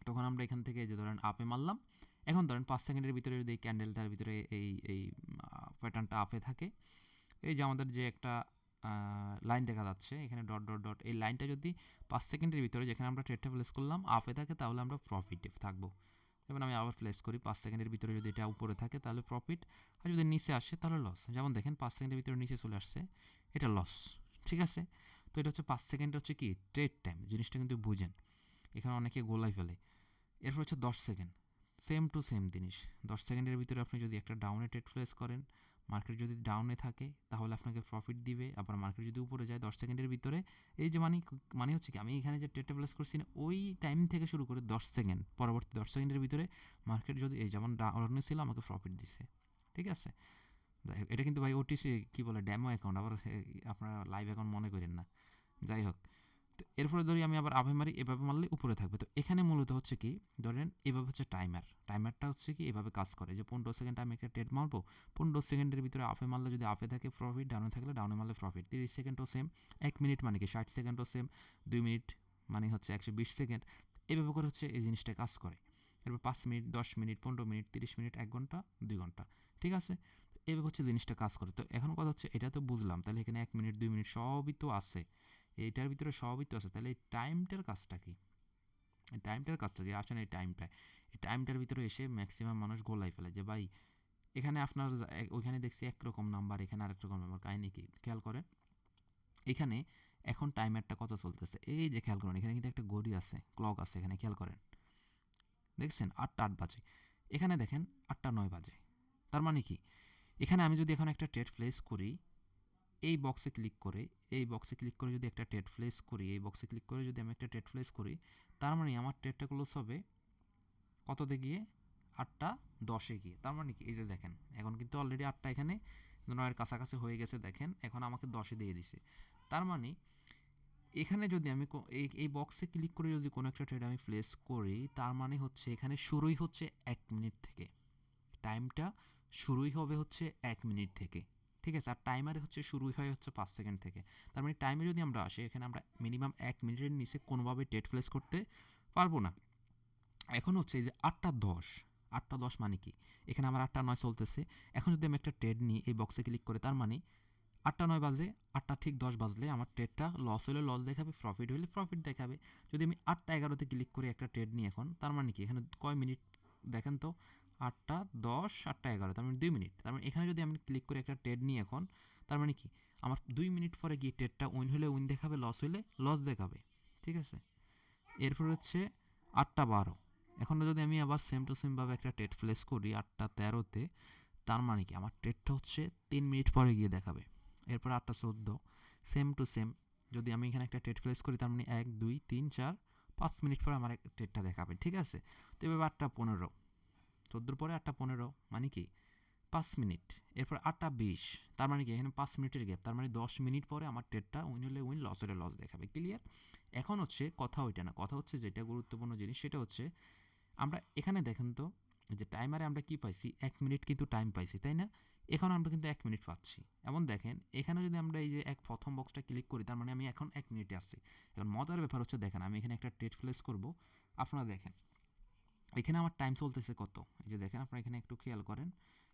তখন আমরা এখান থেকে যে ধরেন আপে মারলাম, এখন ধরেন 5 সেকেন্ডের ভিতরে যদি এই ক্যান্ডেলটার ভিতরে এই প্যাটার্নটা আপে থাকে, এই যে আমাদের যে একটা লাইন দেখা যাচ্ছে এখানে ডট ডট ডট, এই লাইনটা যদি 5 সেকেন্ডের ভিতরে যেখানে আমরা ট্রেডটা প্লেস করলাম আপে থাকে তাহলে আমরা প্রফিটে থাকবো। যেমন আমি আবার প্লেস করি 5 সেকেন্ডের ভিতরে যদি এটা উপরে থাকে তাহলে প্রফিট, আর যদি নিচে আসে তাহলে লস। যেমন দেখেন 5 সেকেন্ডের ভিতরে নিচে চলে আসছে, এটা লস। ঠিক আছে, তো এটা হচ্ছে 5 সেকেন্ড হচ্ছে কি ট্রেড টাইম, জিনিসটা কিন্তু বুঝেন, এখানে অনেকে গোলাই ফেলে। এরপর হচ্ছে 10 সেকেন্ড, সেম টু সেম জিনিস। 10 সেকেন্ডের ভিতরে আপনি যদি একটা ডাউনে ট্রেড প্লেস করেন, মার্কেট যদি ডাউনে থাকে তাহলে আপনাকে প্রফিট দিবে, আবার মার্কেট যদি উপরে যায় 10 সেকেন্ডের ভিতরে, এই যে মানে হচ্ছে কি আমি এখানে যে ট্রেডটা প্লেস করছি না ওই টাইম থেকে শুরু করে 10 সেকেন্ড পরবর্তী 10 সেকেন্ডের ভিতরে মার্কেট যদি এই যেমন ডাউনে ছিল আমাকে প্রফিট দিছে। ঠিক আছে, যাই হোক এটা কিন্তু ভাই ওটিসি কি বলে ডেমো অ্যাকাউন্ট, আবার আপনারা লাইভ অ্যাকাউন্ট মনে করেন না। যাই হোক, তো এরপরে ধরি আমি আবার আভে মারি, এভাবে মারলে উপরে থাকবে। তো এখানে মূলত হচ্ছে কি ধরেন এভাবে হচ্ছে টাইমারটা হচ্ছে কি এভাবে কাজ করে যে 15 সেকেন্ড আমি একটা ট্রেড মারবো, 15 সেকেন্ডের ভিতরে আপে মারলে যদি আপে থাকে প্রফিট, ডাউনে থাকলে ডাউনে মারলে প্রফিট। 30 সেকেন্ডও সেম, 1 মিনিট মানে কি 60 সেকেন্ডও সেম, 2 মিনিট মানে হচ্ছে 120 সেকেন্ড। এভাবে করে হচ্ছে এই জিনিসটা কাজ করে। এরপর 5 মিনিট, 10 মিনিট, 15 মিনিট, 30 মিনিট, 1 ঘন্টা, 2 ঘন্টা। ঠিক আছে, এভাবে হচ্ছে জিনিসটা কাজ করে। তো এখন কথা হচ্ছে এটা তো বুঝলাম, তাহলে এখানে 1 মিনিট 2 মিনিট সবই তো আছে, এইটার ভিতরে সবই তো আছে, তাহলে এই টাইমটার কাজটা কি? এই টাইমটার কাজটা কি আসলে এই টাইমটার ভিতরে এসে ম্যাক্সিমাম মানুষ গোলাই ফেলে যে ভাই এখানে আপনার ওইখানে দেখছি একরকম নাম্বার, এখানে আরেক রকম নাম্বার, কাহিনি কি খেয়াল করেন। এখানে এখন টাইমারটা কত চলতেছে, এই যে খেয়াল করেন এখানে কিন্তু একটা ঘড়ি আছে, ক্লক আছে এখানে, খেয়াল করেন দেখছেন 8টা 8 বাজে, এখানে দেখেন 8টা 9 বাজে। তার মানে কি এখানে আমি যদি এখন একটা ট্রেড প্লেস করি, এই বক্সে ক্লিক করে, যদি একটা ট্রেড প্লেস করি, এই বক্সে ক্লিক করে যদি আমি একটা ট্রেড প্লেস করি, তার মানে আমার ট্রেডটা ক্লোজ হবে কততে গিয়ে 8টা 10-এ গিয়ে। তার মানে কি এই যে দেখেন এখন কিন্তু অলরেডি 8টা এখানে 9-এর কাছাকাছি হয়ে গেছে, দেখেন এখন আমাকে 10-এ দিয়ে দিছে। তার মানে এখানে যদি আমি এই বক্সে ক্লিক করে যদি কোনো একটা ট্রেড আমি প্লেস করি, তার মানে হচ্ছে এখানে শুরুই হচ্ছে 1 মিনিট থেকে, টাইমটা শুরুই হবে হচ্ছে 1 মিনিট থেকে। ঠিক আছে, আর টাইমারে হচ্ছে শুরুই হয় হচ্ছে 5 সেকেন্ড থেকে। তার মানে টাইমে যদি আমরা আসি এখানে আমরা মিনিমাম 1 মিনিটের নিচে কোনোভাবে ট্রেড প্লেস করতে পারবো না। এখন হচ্ছে এই যে 8টা 10, 8টা 10 মানে কি এখানে আমার 8টা 9 চলতেছে, এখন যদি আমি একটা ট্রেড নিই এই বক্সে ক্লিক করে, তার মানে 8টা 9 বাজে, 8টা ঠিক 10 বাজলে আমার ট্রেডটা লস হলে লস দেখাবে, প্রফিট হলে প্রফিট দেখাবে। যদি আমি 8টা 11-তে ক্লিক করে একটা ট্রেড নিই এখন, তার মানে কি এখানে কয় মিনিট দেখেন তো, 8টা 10, 8টা 11, তার মানে 2 মিনিট। তার মানে এখানে যদি আমি ক্লিক করে একটা ট্রেড নিই এখন, তার মানে কি আমার 2 মিনিট পরে গিয়ে ট্রেডটা উইন হলে উইন দেখাবে, লস হলে লস দেখাবে। ঠিক আছে, এরপর হচ্ছে 8টা 12, এখন যদি আমি আবার সেম টু সেমভাবে একটা ট্রেড প্লেস করি 8টা 13-তে, তার মানে কি আমার ট্রেডটা হচ্ছে 3 মিনিট পরে গিয়ে দেখাবে। এরপর 8টা 14, সেম টু সেম, যদি আমি এখানে একটা ট্রেড প্লেস করি তার মানে 1 2 3 4 5 মিনিট পরে আমার একটা ট্রেডটা দেখাবে। ঠিক আছে, তো এভাবে 8টা 15, 14 পরে 8টা 15 মানে কি 5 মিনিট। এরপর 8টা 20, তার মানে কি এখানে 5 মিনিটের গ্যাপ, তার মানে 10 মিনিট পরে আমার ট্রেডটা উইন হলে উইন, লস হলে লস দেখাবে। ক্লিয়ার? এখন হচ্ছে কথা ওইটা না, কথা হচ্ছে যেটা গুরুত্বপূর্ণ জিনিস সেটা হচ্ছে আমরা এখানে দেখেন তো যে টাইমারে আমরা কি পাইছি 1 মিনিট কিন্তু টাইম পাইছি, তাই না? এখন আমরা কিন্তু 1 মিনিট পাচ্ছি। এমন দেখেন এখানে যদি আমরা এই যে প্রথম বক্সটা ক্লিক করি, তার মানে আমি এখন 1 মিনিটে আসছি। এখন মজার ব্যাপার হচ্ছে দেখেন আমি এখানে একটা ট্রেড প্লেস করব, আপনারা দেখেন এখানে আমার টাইম চলতেছে কত, এই যে দেখেন আপনারা এখানে একটু খেয়াল করেন,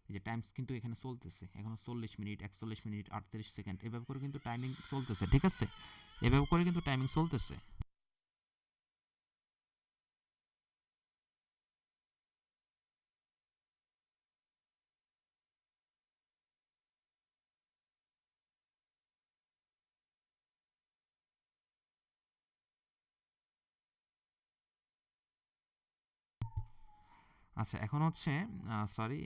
এই যে টাইমস কিন্তু এখানে চলতেছে এখনো 40 মিনিট, 41 মিনিট, 38 সেকেন্ড, এভাবে করে কিন্তু টাইমিং চলতেছে। ঠিক আছে, এভাবে করে কিন্তু টাইমিং চলতেছে। আচ্ছা এখন হচ্ছে সরি,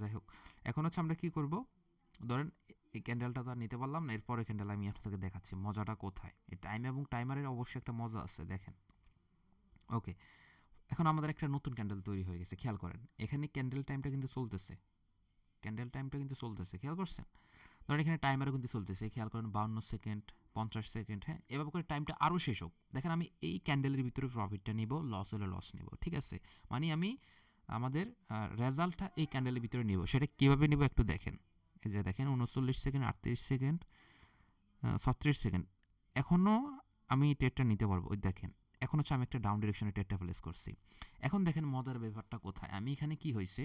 যাই হোক, এখন হচ্ছে আমরা কি করব, ধরেন এই ক্যান্ডেলটা তো আর নিতে পারলাম না, এরপরে ক্যান্ডেল আমি আপনাকে দেখাচ্ছি মজাটা কোথায়। এই টাইম এবং টাইমারের অবশ্যই একটা মজা আছে, দেখেন। ওকে, এখন আমাদের একটা নতুন ক্যান্ডেল তৈরি হয়ে গেছে, খেয়াল করেন এখানে ক্যান্ডেল টাইমটা কিন্তু চলতেছে, খেয়াল করছেন? ধরেন এখানে টাইমারও কিন্তু চলতেছে, খেয়াল করেন 52 সেকেন্ড, 50 সেকেন্ড, হ্যাঁ এভাবে করে টাইমটা আরও শেষ হোক। দেখেন আমি এই ক্যান্ডেলের ভিতরে প্রফিটটা নিব, লস হলে লস নিব। ঠিক আছে, মানে আমি আমাদের রেজাল্টটা এই ক্যান্ডেলের ভিতরে নিব, সেটা কীভাবে নিব একটু দেখেন। এই যে দেখেন 39 সেকেন্ড, 38 সেকেন্ড, 36 সেকেন্ড, এখনও আমি ট্রেডটা নিতে পারবো। ওই দেখেন এখন হচ্ছে আমি একটা ডাউন ডিরেকশনে ট্রেডটা প্লেস করছি। এখন দেখেন মজার ব্যাপারটা কোথায়, আমি এখানে কি হয়েছে,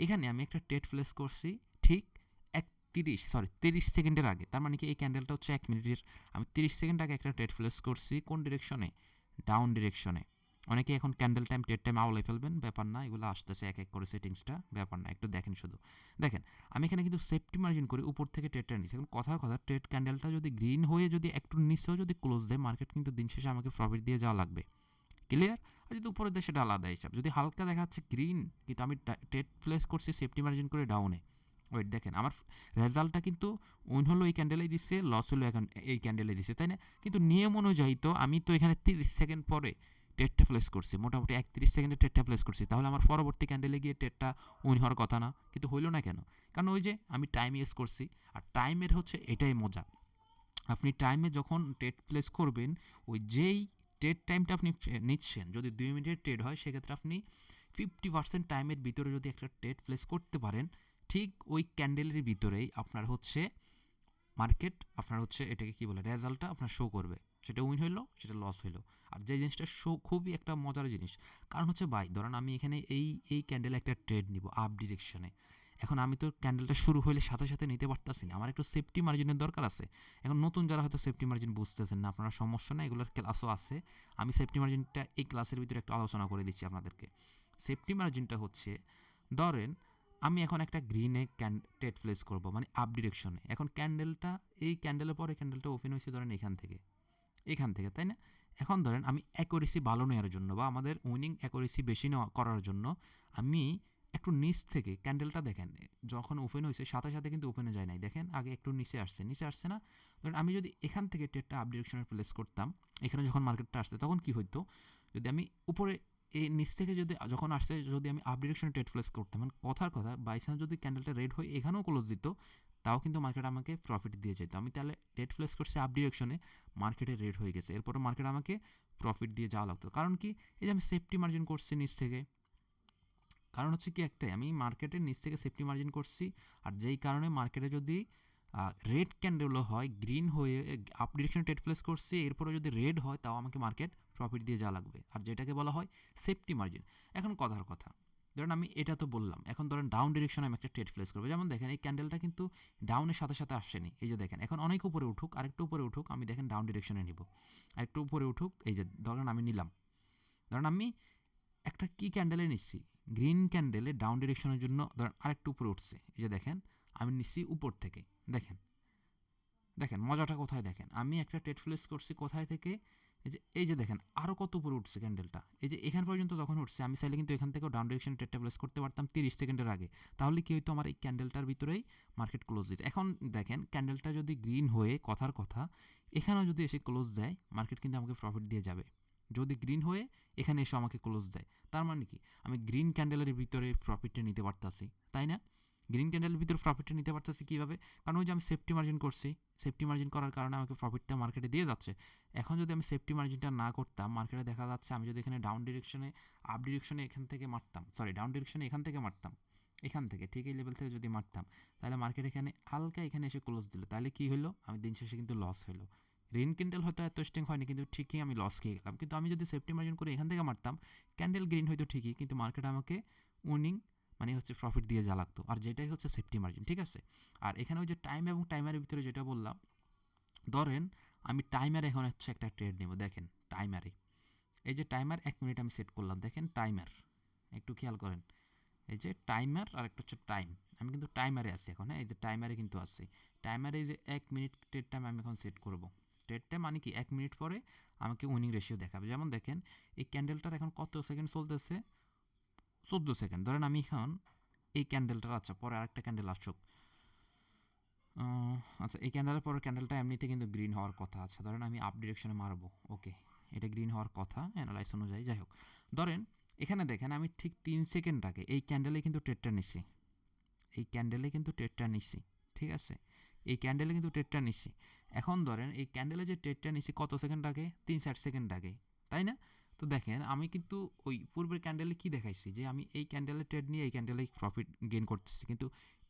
এখানে আমি একটা ট্রেড প্লেস করছি ঠিক 30 সেকেন্ডের আগে, তার মানে কি এই ক্যান্ডেলটা হচ্ছে 1 মিনিটের, আমি 30 সেকেন্ড আগে একটা ট্রেড প্লেস করছি কোন ডিরেকশনে, ডাউন ডিরেকশনে। অনেকে এখন ক্যান্ডেল টাইম ট্রেড টাইম আওলাই ফেলবেন, ব্যাপার না, এগুলো আসতেছে এক এক করে সেটিংসটা, ব্যাপার না, একটু দেখেন শুধু। দেখেন আমি এখানে কিন্তু সেফটি মার্জিন করে উপর থেকে ট্রেডটা নিচ্ছি। এখন কথার কথা, ট্রেড ক্যান্ডেলটা যদি গ্রিন হয়ে যদি একটু নিচেও যদি ক্লোজ দেয়, মার্কেট কিন্তু দিন শেষে আমাকে প্রফিট দিয়ে যাওয়া লাগবে, ক্লিয়ার। আর যদি উপরে দেয় সেটা আলাদা হিসাব। যদি হালকা দেখাচ্ছে গ্রিন, কিন্তু আমি ট্রেড প্লেস করছি সেফটি মার্জিন করে ডাউনে, ওয়েট দেখেন আমার রেজাল্টটা কিন্তু উইন হলো এই ক্যান্ডেলেই দিচ্ছে, লস হলো এখন এই ক্যান্ডেলে দিচ্ছে, তাই না? কিন্তু নিয়ম অনুযায়ী তো আমি তো এখানে 30 সেকেন্ড পরে ট্রেডটা প্লেস করছি, মোটামুটি 31 সেকেন্ডে ট্রেডটা প্লেস করছি, তাহলে আমার পরবর্তী ক্যান্ডেলে গিয়ে ট্রেডটা উইন হওয়ার কথা না? কিন্তু হইলো না কেন? কারণ ওই যে আমি টাইম ইউজ করছি, আর টাইমের হচ্ছে এটাই মজা। আপনি টাইমে যখন ট্রেড প্লেস করবেন, ওই যেই ট্রেড টাইমটা আপনি নিচ্ছেন, যদি 2 মিনিটের ট্রেড হয়, সেক্ষেত্রে আপনি 50% টাইমের ভিতরে যদি একটা ট্রেড প্লেস করতে পারেন, ঠিক ওই ক্যান্ডেলের ভিতরেই আপনার হচ্ছে মার্কেট, আপনার হচ্ছে এটাকে কী বলে, রেজাল্টটা আপনার শো করবে, সেটা উইন হইলো সেটা লস হইলো। আর যে জিনিসটা শো খুবই একটা মজার জিনিস, কারণ হচ্ছে ভাই ধরেন আমি এখানে এই ক্যান্ডেলে একটা ট্রেড নিব আপ ডিরেকশনে, এখন আমি তো ক্যান্ডেলটা শুরু হলে সাথে সাথে নিতে পারতাছি না, আমার একটু সেফটি মার্জিনের দরকার আছে। এখন নতুন যারা হয়তো সেফটি মার্জিন বুঝতেছেন না, আপনারা সমস্যা না, এগুলোর ক্লাসও আছে, আমি সেফটি মার্জিনটা এই ক্লাসের ভিতরে একটু আলোচনা করে দিচ্ছি আপনাদেরকে। সেফটি মার্জিনটা হচ্ছে, ধরেন আমি এখন একটা গ্রিনে ট্রেড প্লেস করব, মানে আপ ডিরেকশনে। এখন ক্যান্ডেলটা, এই ক্যান্ডেলের পরে ক্যান্ডেলটা ওপেন হয়েছে ধরেন এখান থেকে, তাই না? এখন ধরেন আমি অ্যাকুরেসি ভালো নেওয়ার জন্য, বা আমাদের উইনিং অ্যাকুরেসি বেশি নেওয়া করার জন্য, আমি একটু নিচ থেকে ক্যান্ডেলটা দেখেন, যখন ওপেন হয়েছে সাথে সাথে কিন্তু ওপেনে যায় নাই, দেখেন আগে একটু নিচে আসছে না? ধরেন আমি যদি এখান থেকে ট্রেডটা আপ ডিরেকশনে প্লেস করতাম, এখানে যখন মার্কেটটা আসছে তখন কি হইতো, যদি আমি উপরে এই নিচ থেকে যদি যখন আসছে, যদি আমি আপ ডিরেকশনে ট্রেড প্লেস করতাম, মানে কথার কথা বাই চান্স যদি ক্যান্ডেলটা রেড হয়ে এখানেও ক্লোজ দিত, তাও কিন্তু মার্কেট আমাকে প্রফিট দিয়ে যেত। আমি তাহলে ট্রেড প্লেস করছি আপ ডিরেকশনে, মার্কেটে রেড হয়ে গেছে, এরপরে মার্কেট আমাকে প্রফিট দিয়ে যাওয়া লাগতো। কারণ কি, এই যে আমি সেফটি মার্জিন করছি নিচ থেকে, কারণ হচ্ছে কি একটাই, আমি মার্কেটের নিচ থেকে সেফটি মার্জিন করছি, আর যেই কারণে মার্কেটে যদি রেড ক্যান্ডেলও হয়, গ্রিন হয়ে আপ ডিরেকশনে ট্রেড প্লেস করছি, এরপরে যদি রেড হয়, তাও আমাকে মার্কেট প্রফিট দিয়ে যাওয়া লাগবে, আর যেটাকে বলা হয় সেফটি মার্জিন। এখন কথার কথা, ধরেন আমি এটা তো বললাম, এখন ধরেন ডাউন ডিরেকশনে আমি একটা ট্রেড প্লেস করবো, যেমন দেখেন এই ক্যান্ডেলটা কিন্তু ডাউনের সাথে সাথে আসেনি, এই যে দেখেন এখন অনেক উপরে উঠুক, আরেকটু উপরে উঠুক, আমি দেখেন ডাউন ডিরেকশনে নিব, আরেকটু উপরে উঠুক, এই যে ধরেন আমি নিলাম, ধরেন আমি একটা কি ক্যান্ডেলে নিচ্ছি, গ্রিন ক্যান্ডেলে ডাউন ডিরেকশনের জন্য ধরেন আরেকটু উপরে উঠছে, এই যে দেখেন আমি নিচ্ছি উপর থেকে, দেখেন দেখেন মজাটা কোথায়, দেখেন আমি একটা ট্রেড প্লেস করছি কোথায় থেকে, এই যে দেখেন আরও কত উপরে উঠছে ক্যান্ডেলটা, এই যে এখান পর্যন্ত যখন উঠছে, আমি চাইলে কিন্তু এখান থেকেও ডাউন ডিরেকশনে ট্রেডটা প্লেস করতে পারতাম 30 সেকেন্ডের আগে, তাহলে কি হইতো, আমার এই ক্যান্ডেলটার ভিতরেই মার্কেট ক্লোজ দিত। এখন দেখেন ক্যান্ডেলটা যদি গ্রিন হয়ে, কথার কথা, এখানেও যদি এসে ক্লোজ দেয়, মার্কেট কিন্তু আমাকে প্রফিট দিয়ে যাবে। যদি গ্রিন হয়ে এখানে এসে আমাকে ক্লোজ দেয়, তার মানে কি, আমি গ্রিন ক্যান্ডেলের ভিতরে প্রফিটটা নিতে পারতাছি, তাই না? গ্রিন ক্যান্ডেলের ভিতরে প্রফিটটা নিতে পারতেছি কীভাবে? কারণ ওই যে আমি সেফটি মার্জিন করছি, সেফটি মার্জিন করার কারণে আমাকে প্রফিটটা মার্কেটে দিয়ে যাচ্ছে। এখন যদি আমি সেফটি মার্জিনটা না করতাম, মার্কেটে দেখা যাচ্ছে আমি যদি এখানে ডাউন ডিরেকশনে, আপ ডিরেকশনে এখান থেকে মারতাম, সরি ডাউন ডিরেকশনে এখান থেকে মারতাম, এখান থেকে ঠিক এই লেভেল থেকে যদি মারতাম, তাহলে মার্কেট এখানে হালকা এখানে এসে ক্লোজ দিল, তাহলে কী হলো, আমি দিন শেষে কিন্তু লস হলো। গ্রিন ক্যান্ডেল হয়তো এত স্ট্রিং হয়নি, কিন্তু ঠিকই আমি লস খেয়ে গেলাম। কিন্তু আমি যদি সেফটি মার্জিন করে এখান থেকে মারতাম, ক্যান্ডেল গ্রিন হয়তো ঠিকই, কিন্তু মার্কেট আমাকে উইনিং, মানে হচ্ছে প্রফিট দিয়ে যা লাগতো, আর যেটাই হচ্ছে সেফটি মার্জিন, ঠিক আছে? আর এখানে ওই যে টাইম এবং টাইমারের ভিতরে যেটা বললাম, ধরেন আমি টাইমারে এখন হচ্ছে একটা ট্রেড নেব, দেখেন টাইমারে, এই যে টাইমার 1 মিনিট আমি সেট করলাম, দেখেন টাইমার, একটু খেয়াল করেন, এই যে টাইমার আর একটা হচ্ছে টাইম, আমি কিন্তু টাইমারে আছি এখন, হ্যাঁ এই যে টাইমারে কিন্তু আছি, টাইমারে এই যে 1 মিনিট ট্রেড টাইম আমি এখন সেট করব। ট্রেড টাইম মানে কি, 1 মিনিট পরে আমাকে উইনিং রেশিও দেখাবে। যেমন দেখেন এই ক্যান্ডেলটার এখন কত সেকেন্ড চলতেছে, 14 সেকেন্ড। ধরেন আমি এখন এই ক্যান্ডেলটার, আচ্ছা পরে আরেকটা ক্যান্ডেল আসুক, আচ্ছা এই ক্যান্ডেলের পরে ক্যান্ডেলটা এমনিতে কিন্তু গ্রিন হওয়ার কথা, আচ্ছা ধরেন আমি আপ ডিরেকশনে মারবো, ওকে এটা গ্রিন হওয়ার কথা অ্যানালাইস অনুযায়ী, যাই হোক। ধরেন এখানে দেখেন আমি ঠিক 3 সেকেন্ড আগে এই ক্যান্ডেলে কিন্তু ট্রেডটা নিছি, এই ক্যান্ডেলে কিন্তু ট্রেডটা নিছি, ঠিক আছে, এই ক্যান্ডেলে কিন্তু ট্রেডটা নিছি। এখন ধরেন এই ক্যান্ডেলে যে ট্রেডটা নিছি কত সেকেন্ড আগে, 3-4 সেকেন্ড আগে, তাই না? তো দেখেন আমি কিন্তু ওই পূর্বের ক্যান্ডেলে কি দেখাইছি, যে আমি এই ক্যান্ডেলে ট্রেড নিয়ে এই ক্যান্ডেলে প্রফিট গেইন করতেছি, কিন্তু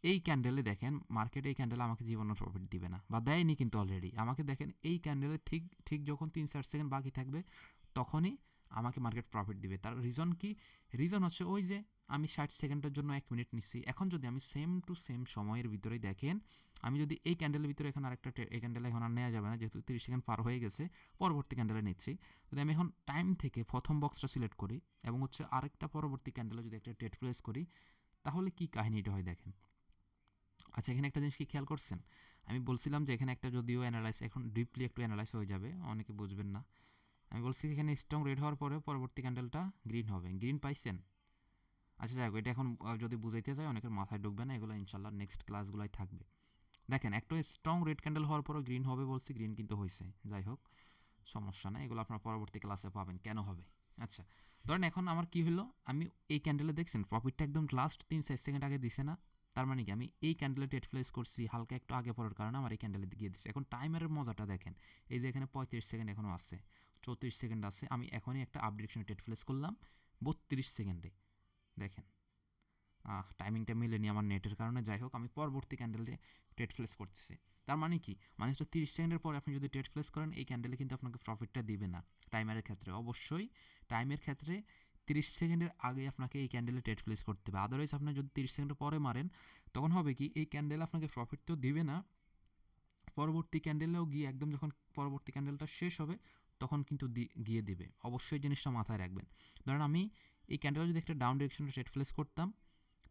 এই ক্যান্ডেলে দেখেন মার্কেটে এই ক্যান্ডেলে আমাকে জীবনে প্রফিট দিবে না, বা দেয়নি কিন্তু অলরেডি আমাকে। দেখেন এই ক্যান্ডেলে ঠিক ঠিক যখন 3-4 সেকেন্ড বাকি থাকবে, তখনই আমাকে মার্কেট প্রফিট দিবে। তার রিজন কি? রিজন হচ্ছে ওই যে আমি 60 সেকেন্ডের জন্য 1 মিনিট নিচ্ছি। এখন যদি আমি সেম টু সেম সময়ের ভিতরেই দেখেন, আমি যদি এই ক্যান্ডেলের ভিতরে এখন আরেকটা এই ক্যান্ডেলে এখন আর নেওয়া যাবে না, যেহেতু 30 সেকেন্ড পার হয়ে গেছে, পরবর্তী ক্যান্ডেলে নিচ্ছি। যদি আমি এখন টাইম থেকে প্রথম বক্সটা সিলেক্ট করি এবং হচ্ছে আরেকটা পরবর্তী ক্যান্ডেলে যদি একটা ট্রেড প্লেস করি, তাহলে কি কাহিনীটা হয় দেখেন। আচ্ছা, এখানে একটা জিনিস কি খেয়াল করছেন? আমি বলছিলাম যে এখানে একটা যদিও অ্যানালাইজ, এখন ডিপলি একটু অ্যানালাইজ হয়ে যাবে, অনেকে বুঝবেন না। আমি বলছি এখানে স্ট্রং রেড হওয়ার পরে পরবর্তী ক্যান্ডেলটা গ্রিন হবে। গ্রিন পাইছেন? আচ্ছা যাই হোক, এটা এখন যদি বুঝাইতে যায় অনেকের মাথায় ঢুকবে না, এগুলো ইনশাল্লাহ নেক্সট ক্লাসগুলোই থাকবে। দেখেন একটা স্ট্রং রেড ক্যান্ডেল হওয়ার পরও গ্রিন হবে বলছি, গ্রিন কিন্তু হয়েছে। যাই হোক, সমস্যা নাই, এগুলো আপনার পরবর্তী ক্লাসে পাবেন কেন হবে। আচ্ছা, ধরেন এখন আমার কি হলো, আমি এই ক্যান্ডেলে দেখছেন প্রফিটটা একদম লাস্ট 3-4 সেকেন্ড আগে দিছে না? তার মানে কি আমি এই ক্যান্ডেলে ট্রেড প্লেস করছি, হালকা একটু আগে পড়ার কারণে আমার এই ক্যান্ডেলে গিয়ে দিচ্ছে। এখন টাইমের মজাটা দেখেন, এই যে এখানে 35 সেকেন্ড এখনও আছে, 34 সেকেন্ড আছে, আমি এখনই একটা আপডেশনে ট্রেড প্লেস করলাম 32 সেকেন্ডে। দেখেন টাইমিংটা মিলেনি আমার নেটের কারণে। যাই হোক, আমি পরবর্তী ক্যান্ডেলে ট্রেড প্লেস করতেছি। তার মানে কি, মানে হচ্ছে 30 সেকেন্ডের পরে আপনি যদি ট্রেড প্লেস করেন, এই ক্যান্ডেলে কিন্তু আপনাকে প্রফিটটা দিবে না। টাইমারের ক্ষেত্রে অবশ্যই, টাইমের ক্ষেত্রে 30 সেকেন্ডের আগে আপনাকে এই ক্যান্ডেলে ট্রেড প্লেস করতে হবে। আদারওয়াইজ আপনি যদি 30 সেকেন্ডের পরে মারেন, তখন হবে কি, এই ক্যান্ডেল আপনাকে প্রফিট তো দিবে না, পরবর্তী ক্যান্ডেলেও গিয়ে একদম যখন পরবর্তী ক্যান্ডেলটা শেষ হবে তখন কিন্তু গিয়ে দেবে। অবশ্যই জিনিসটা মাথায় রাখবেন। ধরেন আমি এই ক্যান্ডেলে যদি একটা ডাউন ডিরেকশনে ট্রেড প্লেস করতাম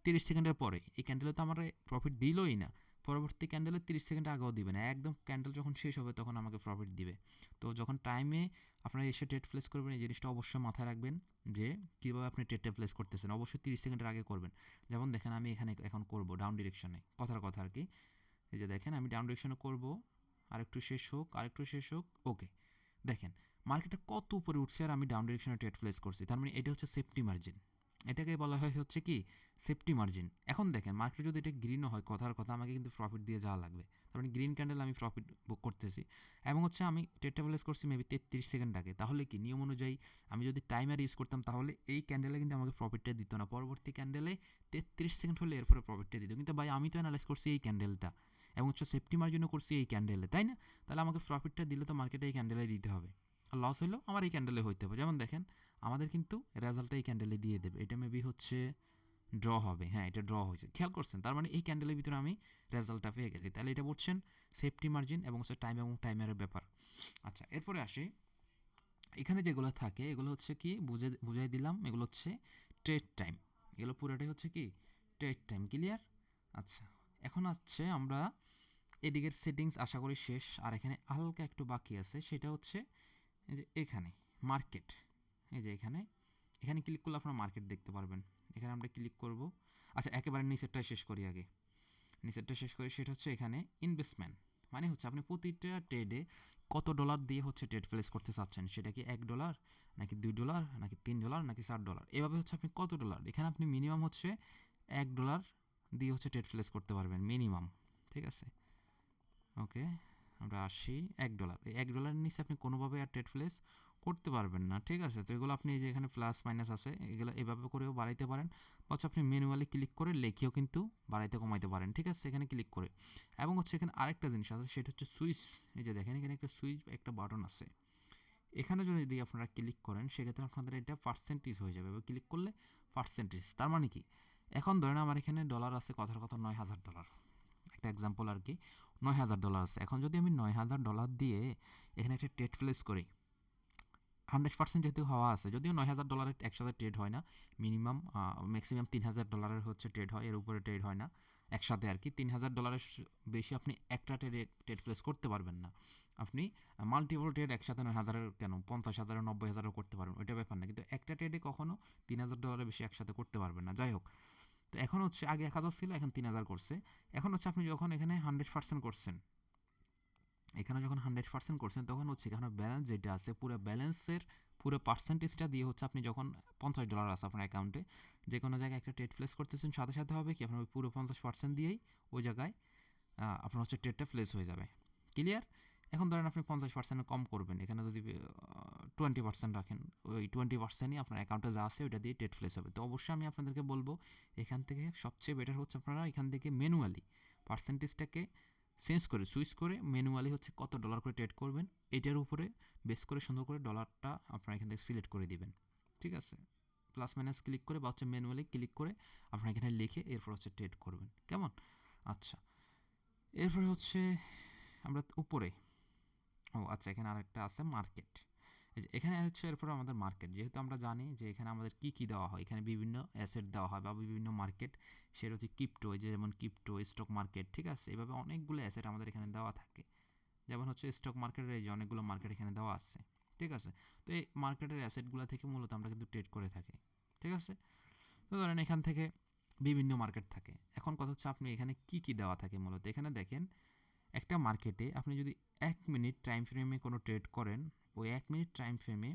30 সেকেন্ডের পরে, এই ক্যান্ডেলে তো আমার প্রফিট দিলই না, পরবর্তী ক্যান্ডেলে 30 সেকেন্ড আগেও দিবে না, একদম ক্যান্ডেল যখন শেষ হবে তখন আমাকে প্রফিট দিবে। তো যখন টাইমে আপনারা এসে ট্রেড প্লেস করবেন, এই জিনিসটা অবশ্যই মাথায় রাখবেন যে কীভাবে আপনি ট্রেডটা প্লেস করতেছেন। অবশ্যই 30 সেকেন্ডের আগে করবেন। যেমন দেখেন আমি এখানে এখন করব ডাউন ডিরেকশনে, কথার কথা আর কি। এই যে দেখেন আমি ডাউন ডিরেকশনে করব, আরেকটু শেষ হোক, আরেকটু শেষ হোক, ওকে। দেখেন মার্কেটটা কত উপরে উঠছে আর আমি ডাউন ডিরেকশনে ট্রেড প্লেস করছি, তার মানে এটা হচ্ছে সেফটি মার্জিন। এটাকে বলা হয় হচ্ছে কি, সেফটি মার্জিন। এখন দেখেন মার্কেট যদি এটা গ্রিনও হয়, কথার কথা আমাকে কিন্তু প্রফিট দিয়ে যাওয়া লাগবে। তার মানে গ্রিন ক্যান্ডেল আমি প্রফিট বুক করতেছি এবং হচ্ছে আমি ট্রেডটা প্লেস করছি মেবি 33 সেকেন্ড আগে। তাহলে কি নিয়ম অনুযায়ী আমি যদি টাইমার ইউজ করতাম তাহলে এই ক্যান্ডেলে কিন্তু আমাকে প্রফিটটা দিত না, পরবর্তী ক্যান্ডেলে 33 সেকেন্ড হলে এরপরে প্রফিটটা দিত। কিন্তু ভাই আমি তো অ্যানালাইজ করছি এই ক্যান্ডেলটা এবং হচ্ছে সেফটি মার্জিনও করছি এই ক্যান্ডেলে, তাই না? তাহলে আমাকে প্রফিটটা দিলে তো মার্কেটে এই ক্যান্ডেলে দিতে হবে, আর লস হলেও আমার এই ক্যান্ডেলে হইতে হবে। যেমন দেখেন আমাদের কিন্তু রেজাল্টটা এই ক্যান্ডেলে দিয়ে দেবে। এটা মেবি হচ্ছে ড্র হবে, হ্যাঁ এটা ড্র হয়েছে, খেয়াল করছেন? তার মানে এই ক্যান্ডেলের ভিতরে আমি রেজাল্টটা পেয়ে গেছি। তাহলে এটা বলছেন সেফটি মার্জিন এবং হচ্ছে টাইম এবং টাইমারের ব্যাপার। আচ্ছা, এরপরে আসি, এখানে যেগুলো থাকে এগুলো হচ্ছে কি বুঝাই দিলাম, এগুলো হচ্ছে ট্রেড টাইম, এগুলো পুরোটাই হচ্ছে কি ট্রেড টাইম। ক্লিয়ার? আচ্ছা, এখন আসছে আমরা এদিকের সেটিংস আশা করি শেষ, আর এখানে হালকা একটু বাকি আছে, সেটা হচ্ছে এই যে এখানে মার্কেট, এই যে এখানে এখানে ক্লিক করলে আপনারা মার্কেট দেখতে পারবেন। এখানে আমরা ক্লিক করব। আচ্ছা, একেবারে নিচেরটাই শেষ করি আগে, নিচেরটা শেষ করি। সেটা হচ্ছে এখানে ইনভেস্টমেন্ট, মানে হচ্ছে আপনি প্রতিটা ট্রেডে কত ডলার দিয়ে হচ্ছে ট্রেড প্লেস করতে চাচ্ছেন, সেটা কি $1 নাকি $2 নাকি $3 নাকি $4, এভাবে হচ্ছে আপনি কত ডলার, এখানে আপনি মিনিমাম হচ্ছে $1 দিয়ে হচ্ছে ট্রেড প্লেস করতে পারবেন মিনিমাম। ঠিক আছে, ওকে, আমরা আসি $1, এই $1 নিচে আপনি কোনোভাবে আর ট্রেড প্লেস করতে পারবেন না। ঠিক আছে, তো এগুলো আপনি যে এখানে প্লাস মাইনাস আছে এগুলো এভাবে করেও বাড়াইতে পারেন, হচ্ছে আপনি ম্যানুয়ালি ক্লিক করে লেখেও কিন্তু বাড়াইতে কমাইতে পারেন। ঠিক আছে, এখানে ক্লিক করে। এবং হচ্ছে এখানে আরেকটা জিনিস আছে, সেটা হচ্ছে সুইচ। এই যে দেখেন এখানে একটা সুইচ একটা বাটন আছে, এখানে যদি আপনারা ক্লিক করেন সেক্ষেত্রে আপনাদের এটা পার্সেন্টেজ হয়ে যাবে, ক্লিক করলে পার্সেন্টেজ। তার মানে কি, এখন ধরেন আমার এখানে ডলার আছে, কথার কথা $9,000, একটা এক্সাম্পল আর কি, $9,000 আছে। এখন যদি আমি $9,000 দিয়ে এখানে একটা ট্রেড প্লেস করি, 100% যেহেতু হওয়া আছে, যদিও $9,000 একসাথে ট্রেড হয় না, মিনিমাম ম্যাক্সিমাম $3,000 হচ্ছে ট্রেড হয়, এর উপরে ট্রেড হয় না একসাথে আর কি। $3,000 বেশি আপনি একটা ট্রেড প্লেস করতে পারবেন না। আপনি মাল্টিপল ট্রেড একসাথে 9,000 কেন 50,000 90,000 করতে পারবেন, ওইটা ব্যাপার না, কিন্তু একটা ট্রেডে কখনো $3,000 বেশি একসাথে করতে পারবেন না। যাই হোক, তো এখন হচ্ছে আগে 1,000 ছিল, এখন 3,000 করছে। এখন হচ্ছে আপনি যখন এখানে 100% করছেন, এখানে যখন 100% করছেন তখন হচ্ছে এখানে ব্যালেন্স যেটা আছে পুরো ব্যালেন্সের পুরো পার্সেন্টেজটা দিয়ে হচ্ছে আপনি যখন $50 আছে আপনার অ্যাকাউন্টে, যে কোনো জায়গায় একটা ট্রেড প্লেস করতেছেন, সাথে সাথে হবে কি আপনার ওই পুরো 50% দিয়েই ওই জায়গায় আপনার হচ্ছে ট্রেডটা প্লেস হয়ে যাবে। ক্লিয়ার? এখন ধরেন আপনি 50% কম করবেন, এখানে যদি 20% রাখেন, ওই 20%ই আপনার অ্যাকাউন্টে যা আছে ওইটা দিয়ে ট্রেড প্লেস হবে। তো অবশ্যই আমি আপনাদেরকে বলবো এখান থেকে সবচেয়ে বেটার হচ্ছে আপনারা এখান থেকে ম্যানুয়ালি পার্সেন্টেজটাকে চেঞ্জ করে সুইচ করে ম্যানুয়ালি হচ্ছে কত ডলার করে ট্রেড করবেন এটার উপরে বেস করে সুন্দর করে ডলারটা আপনারা এখান থেকে সিলেক্ট করে দিবেন। ঠিক আছে, প্লাস মাইনাস ক্লিক করে বা হচ্ছে ম্যানুয়ালি ক্লিক করে আপনারা এখানে লিখে এরপর হচ্ছে ট্রেড করবেন, কেমন? আচ্ছা, এরপরে হচ্ছে আমরা উপরে, ও আচ্ছা, এখানে আরেকটা আছে মার্কেট। এই যে এখানে হচ্ছে এরপর আমাদের মার্কেট, যেহেতু আমরা জানি যে এখানে আমাদের কি কি দেওয়া হয়, এখানে বিভিন্ন অ্যাসেট দেওয়া হয় বা বিভিন্ন মার্কেট, সেটা হচ্ছে ক্রিপ্টো, এই যে যেমন ক্রিপ্টো, স্টক মার্কেট, ঠিক আছে? এভাবে অনেকগুলো অ্যাসেট আমাদের এখানে দেওয়া থাকে। যেমন হচ্ছে স্টক মার্কেটের এই যে অনেকগুলো মার্কেট এখানে দেওয়া আছে, ঠিক আছে? তো এই মার্কেটের অ্যাসেটগুলো থেকে মূলত আমরা কিন্তু ট্রেড করে থাকি, ঠিক আছে? তো ধরেন এখান থেকে বিভিন্ন মার্কেট থাকে। এখন কথা হচ্ছে আপনি এখানে কি কি দেওয়া থাকে মূলত। এখানে দেখেন একটা মার্কেটে আপনি যদি 1 মিনিট টাইম ফ্রেমে কোনো ট্রেড করেন, ওই 1 মিনিট টাইম ফ্রেমে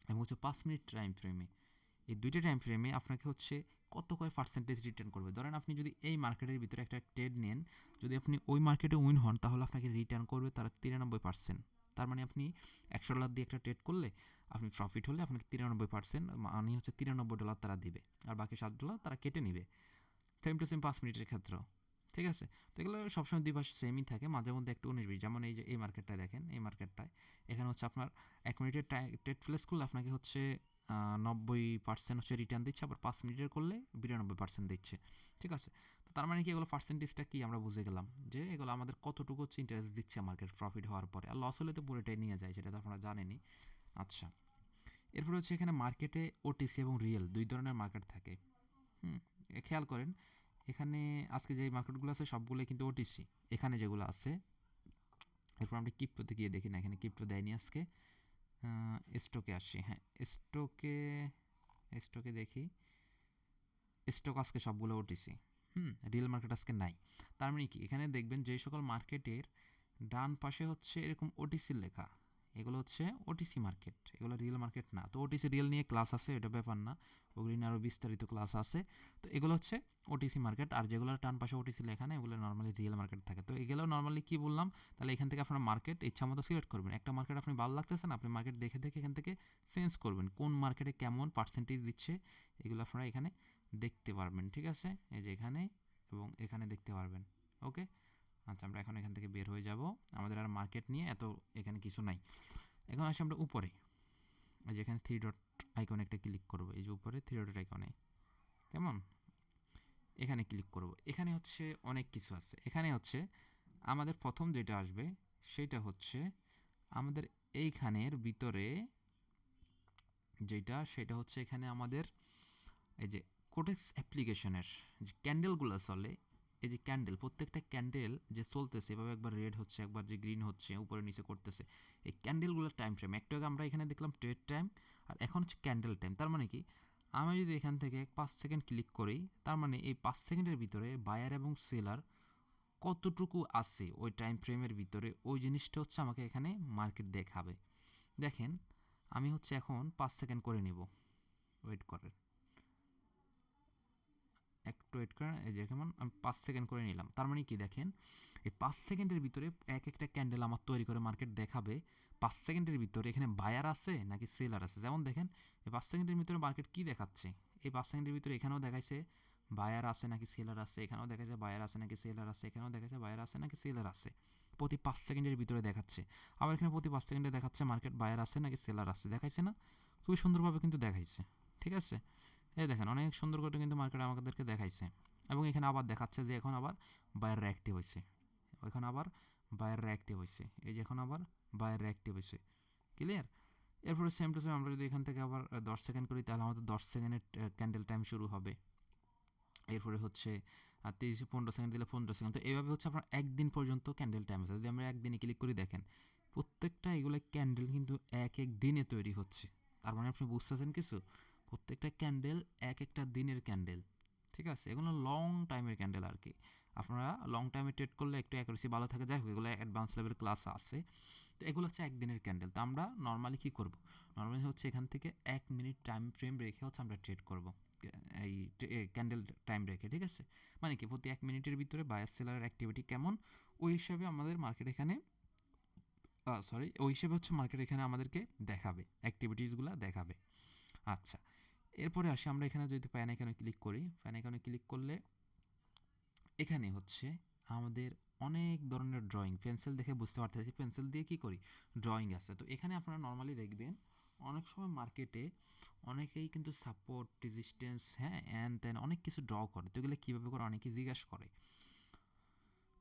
এবং হচ্ছে 5 মিনিট টাইম ফ্রেমে, এই দুইটা টাইম ফ্রেমে আপনাকে হচ্ছে কত কয় পার্সেন্টেজ রিটার্ন করবে। ধরেন আপনি যদি এই মার্কেটের ভিতরে একটা ট্রেড নেন, যদি আপনি ওই মার্কেটে উইন হন, তাহলে আপনাকে রিটার্ন করবে তারা 93%। তার মানে আপনি $100 দিয়ে একটা ট্রেড করলে আপনি প্রফিট হলে আপনাকে 93%, মানে হচ্ছে $93 তারা দিবে, আর বাকি $7 তারা কেটে নিবে। সেম টু সেম 5 মিনিটের ক্ষেত্রেও, ঠিক আছে? তো এগুলো সবসময় দুই পাশে সেমই থাকে, মাঝে মধ্যে একটু 19-20। যেমন এই যে এই মার্কেটটায় দেখেন, এই মার্কেটটায় এখানে হচ্ছে আপনার 1 মিনিটের ট্রেড প্লেস করলে আপনাকে হচ্ছে 90% হচ্ছে রিটার্ন দিচ্ছে, আবার 5 মিনিটের করলে 92% দিচ্ছে, ঠিক আছে? তো তার মানে কি এগুলো পার্সেন্টেজটা কি আমরা বুঝে গেলাম যে এগুলো আমাদের কতটুকু হচ্ছে ইন্টারেস্ট দিচ্ছে মার্কেট প্রফিট হওয়ার পরে, আর লস হলে তো পুরোটাই নিয়ে যায়, সেটা তো আপনারা জানেনই। আচ্ছা, এরপরে হচ্ছে এখানে মার্কেটে ওটিসি এবং রিয়েল দুই ধরনের মার্কেট থাকে। হুম, খেয়াল করেন এখানে আজকে যে মার্কেটগুলো আছে সবগুলোই কিন্তু ওটিসি। এখানে যেগুলো আছে, এরপর আমরা ক্রিপ্টোতে গিয়ে দেখি না, এখানে ক্রিপ্টো দেয়নি আজকে। স্টকে আসি, হ্যাঁ স্টকে, স্টকে দেখি, স্টক আজকে সবগুলো ওটিসি। রিয়েল মার্কেট আজকে নাই। তার মানে কি এখানে দেখবেন যে সকল মার্কেটের ডান পাশে হচ্ছে এরকম ওটিসি লেখা, এগুলো হচ্ছে ওটিসি মার্কেট, এগুলো রিয়েল মার্কেট না। তো ওটিসি রিয়েল নিয়ে ক্লাস আছে, এটা ব্যাপার না, ওগুলি নিয়ে আরও বিস্তারিত ক্লাস আছে। তো এগুলো হচ্ছে ওটিসি মার্কেট, আর যেগুলো ডান পাশে ওটিসি লেখা না এগুলো নর্মালি রিয়েল মার্কেট থাকে। তো এগুলো নর্মালি কী বললাম, তাহলে এখান থেকে আপনার মার্কেট ইচ্ছা মতো সিলেক্ট করবেন। একটা মার্কেট আপনি ভালো লাগতেছে না, আপনি মার্কেট দেখে দেখে এখান থেকে চেঞ্জ করবেন, কোন মার্কেটে কেমন পার্সেন্টেজ দিচ্ছে এগুলো আপনারা এখানে দেখতে পারবেন, ঠিক আছে? এই যে এখানে এবং এখানে দেখতে পারবেন। ওকে, আচ্ছা, আমরা এখন এখান থেকে বের হয়ে যাব, আমাদের আর মার্কেট নিয়ে এত এখানে কিছু নাই। এখন আসি আমরা উপরে, এই যে এখানে 3 ডট আইকনে একটা ক্লিক করব, এই যে উপরে 3 ডট আইকনে, কেমন? এখানে ক্লিক করব। এখানে হচ্ছে অনেক কিছু আছে। এখানে হচ্ছে আমাদের প্রথম যেটা আসবে সেটা হচ্ছে আমাদের এইখানের ভিতরে যেটা, সেটা হচ্ছে এখানে আমাদের এই যে কোডেক্স অ্যাপ্লিকেশনের যে ক্যান্ডেলগুলো চলে, এই যে ক্যান্ডেল, প্রত্যেকটা ক্যান্ডেল যে চলতেছে এভাবে, একবার রেড হচ্ছে, একবার যে গ্রিন হচ্ছে, উপরে নিচে করতেছে, এই ক্যান্ডেলগুলোর টাইম ফ্রেম। একটু আগে আমরা এখানে দেখলাম ট্রেড টাইম, আর এখন হচ্ছে ক্যান্ডেল টাইম। তার মানে কি আমি যদি এখান থেকে 5 সেকেন্ড ক্লিক করি, তার মানে এই 5 সেকেন্ডের ভিতরে বায়ার এবং সেলার কতটুকু আছে ওই টাইম ফ্রেমের ভিতরে, ওই জিনিসটা হচ্ছে আমাকে এখানে মার্কেট দেখাবে। দেখেন আমি হচ্ছে এখন 5 সেকেন্ড করে নিব, ওয়েট করেন একটু, ওয়েট করেন। এই যে কেমন আমি 5 সেকেন্ড করে নিলাম। তার মানে কি দেখেন এই 5 সেকেন্ডের ভিতরে এক একটা ক্যান্ডেল আমার তৈরি করে মার্কেট দেখাবে 5 সেকেন্ডের ভিতরে এখানে বায়ার আছে নাকি সেলার আছে। যেমন দেখেন এই 5 সেকেন্ডের ভিতরে মার্কেট কি দেখাচ্ছে, এই 5 সেকেন্ডের ভিতরে এখানেও দেখাইছে বায়ার আছে নাকি সেলার আছে, এখানেও দেখাচ্ছে বায়ার আছে নাকি সেলার আছে, এখানেও দেখাচ্ছে বায়ার আছে নাকি সেলার আছে, প্রতি 5 সেকেন্ডের ভিতরে দেখাচ্ছে। আবার এখানে প্রতি 5 সেকেন্ডে দেখাচ্ছে মার্কেট বায়ার আছে নাকি সেলার আছে, দেখাইছে না? খুবই সুন্দরভাবে কিন্তু দেখাইছে, ঠিক আছে? এই দেখেন অনেক সুন্দর করে কিন্তু মার্কেট আমাদেরকে দেখাইছে। এবং এখানে আবার দেখাচ্ছে যে এখন আবার বায়ার অ্যাক্টিভ হয়েছে, এখন আবার বায়ার অ্যাক্টিভ হয়েছে, এই যে এখন আবার বায়ার অ্যাক্টিভ হয়েছে। ক্লিয়ার? এরপরে সেম টু সেম আমরা যদি এখান থেকে আবার 10 সেকেন্ড করি, তাহলে আমাদের 10 সেকেন্ডের ক্যান্ডেল টাইম শুরু হবে। এরপরে হচ্ছে 15 সেকেন্ড দিলে 15 সেকেন্ড। তো এইভাবে হচ্ছে আপনার একদিন পর্যন্ত ক্যান্ডেল টাইম আছে। যদি আমরা একদিনে ক্লিক করি, দেখেন প্রত্যেকটা এগুলো ক্যান্ডেল কিন্তু এক এক দিনে তৈরি হচ্ছে। তার মানে আপনি বুঝতেছেন কিছু, প্রত্যেকটা ক্যান্ডেল এক একটা দিনের ক্যান্ডেল, ঠিক আছে? এগুলো লং টাইমের ক্যান্ডেল আর কি। আপনারা লং টাইমে ট্রেড করলে একটু অ্যাকুরেসি ভালো থাকে, যাই হোক এগুলো অ্যাডভান্স লেভেল ক্লাস আছে। তো এগুলো হচ্ছে একদিনের ক্যান্ডেল। তো আমরা নর্মালি কী করব, নর্মালি হচ্ছে এখান থেকে 1 মিনিট টাইম ফ্রেম রেখে হচ্ছে আমরা ট্রেড করব, এই ক্যান্ডেল টাইম রেখে, ঠিক আছে? মানে কি প্রতি 1 মিনিটের ভিতরে বায়ার সেলারের অ্যাক্টিভিটি কেমন, ওই হিসাবে আমাদের মার্কেট এখানে ওই হিসেবে হচ্ছে মার্কেট এখানে আমাদেরকে দেখাবে, অ্যাক্টিভিটিসগুলো দেখাবে। আচ্ছা, এরপরে আসি আমরা এখানে যদি প্যান আইকনে ক্লিক করি, প্যান আইকনে ক্লিক করলে এখানে হচ্ছে আমাদের অনেক ধরনের ড্রয়িং, পেন্সিল দেখে বুঝতে পারতেছি পেন্সিল দিয়ে কী করি, ড্রয়িং আছে। তো এখানে আপনারা নর্মালি দেখবেন অনেক সময় মার্কেটে অনেকেই কিন্তু সাপোর্ট রেজিস্ট্যান্স হ্যাঁ অ্যান্ড দেন অনেক কিছু ড্র করে, তো এগুলো কীভাবে করে অনেকে জিজ্ঞাসা করে।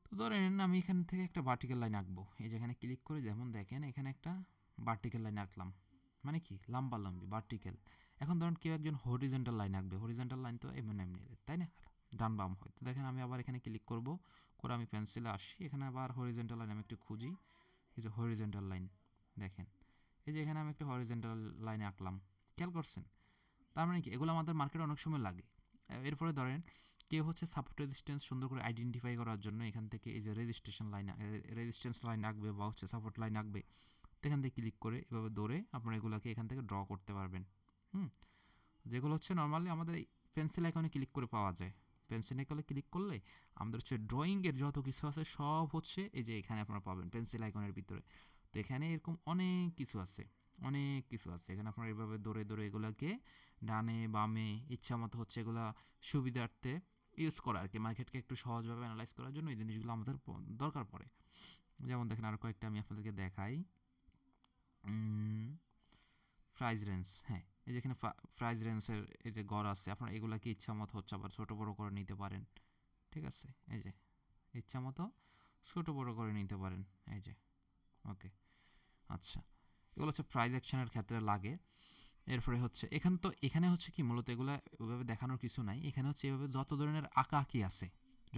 তো ধরেন আমি এখান থেকে একটা ভার্টিক্যাল লাইন আঁকবো, এই যেখানে ক্লিক করে যেমন দেখেন এখানে একটা ভার্টিক্যাল লাইন আঁকলাম, মানে কি লম্বি ভার্টিক্যাল। এখন ধরেন কেউ একজন হরিজেন্টাল লাইন আঁকবে, হরিজেন্টাল লাইন তো এমনি এমনি তাই না, ডান বাম হয়। তো দেখেন আমি আবার এখানে ক্লিক করব, করে আমি পেন্সিলে আসি, এখানে আবার হরিজেন্টাল লাইন আমি একটু খুঁজি, এই যে হরিজেন্টাল লাইন দেখেন, এই যে এখানে আমি একটা হরিজেন্টাল লাইন আঁকলাম, খেয়াল করছেন। তার মানে কি এগুলো আমাদের মার্কেটে অনেক সময় লাগে। এরপরে ধরেন কেউ হচ্ছে সাপোর্ট রেজিস্ট্যান্স সুন্দর করে আইডেন্টিফাই করার জন্য এখান থেকে এই যে রেজিস্ট্যান্স লাইন আঁকবে বা হচ্ছে সাপোর্ট লাইন আঁকবে, তো এখান থেকে ক্লিক করে এভাবে ধরে আপনারা এগুলোকে এখান থেকে ড্র করতে পারবেন। হুম, যেগুলো হচ্ছে নর্মালি আমাদের এই পেন্সিল আইকনে ক্লিক করে পাওয়া যায়। পেন্সিল আইকনে ক্লিক করলে আমাদের হচ্ছে ড্রয়িংয়ের যত কিছু আছে সব হচ্ছে এই যে এখানে আপনারা পাবেন পেন্সিল আইকনের ভিতরে। তো এখানে এরকম অনেক কিছু আছে, অনেক কিছু আছে এখানে আপনারা এভাবে দৌড়ে দৌড়ে এগুলোকে ডানে বামে ইচ্ছা মতো হচ্ছে এগুলা সুবিধার্থে ইউজ করা আর কি, মার্কেটকে একটু সহজভাবে অ্যানালাইজ করার জন্য এই জিনিসগুলো আমাদের দরকার পড়ে। যেমন দেখেন আরও কয়েকটা আমি আপনাদেরকে দেখাই। প্রাইস রেঞ্জ, হ্যাঁ এই যেখানে প্রাইস রেঞ্জের এই যে গড় আছে, আপনারা এগুলাকে ইচ্ছা মতো হচ্ছে আবার ছোটো বড়ো করে নিতে পারেন। ঠিক আছে, এই যে ইচ্ছা মতো ছোটো বড়ো করে নিতে পারেন, এই যে ওকে। আচ্ছা, এগুলো হচ্ছে প্রাইস অ্যাকশনের ক্ষেত্রে লাগে। এরপরে হচ্ছে এখানে হচ্ছে কি মূলত এগুলো ওইভাবে দেখানোর কিছু নাই, এখানে হচ্ছে এভাবে যত ধরনের আঁকা আঁকি আছে,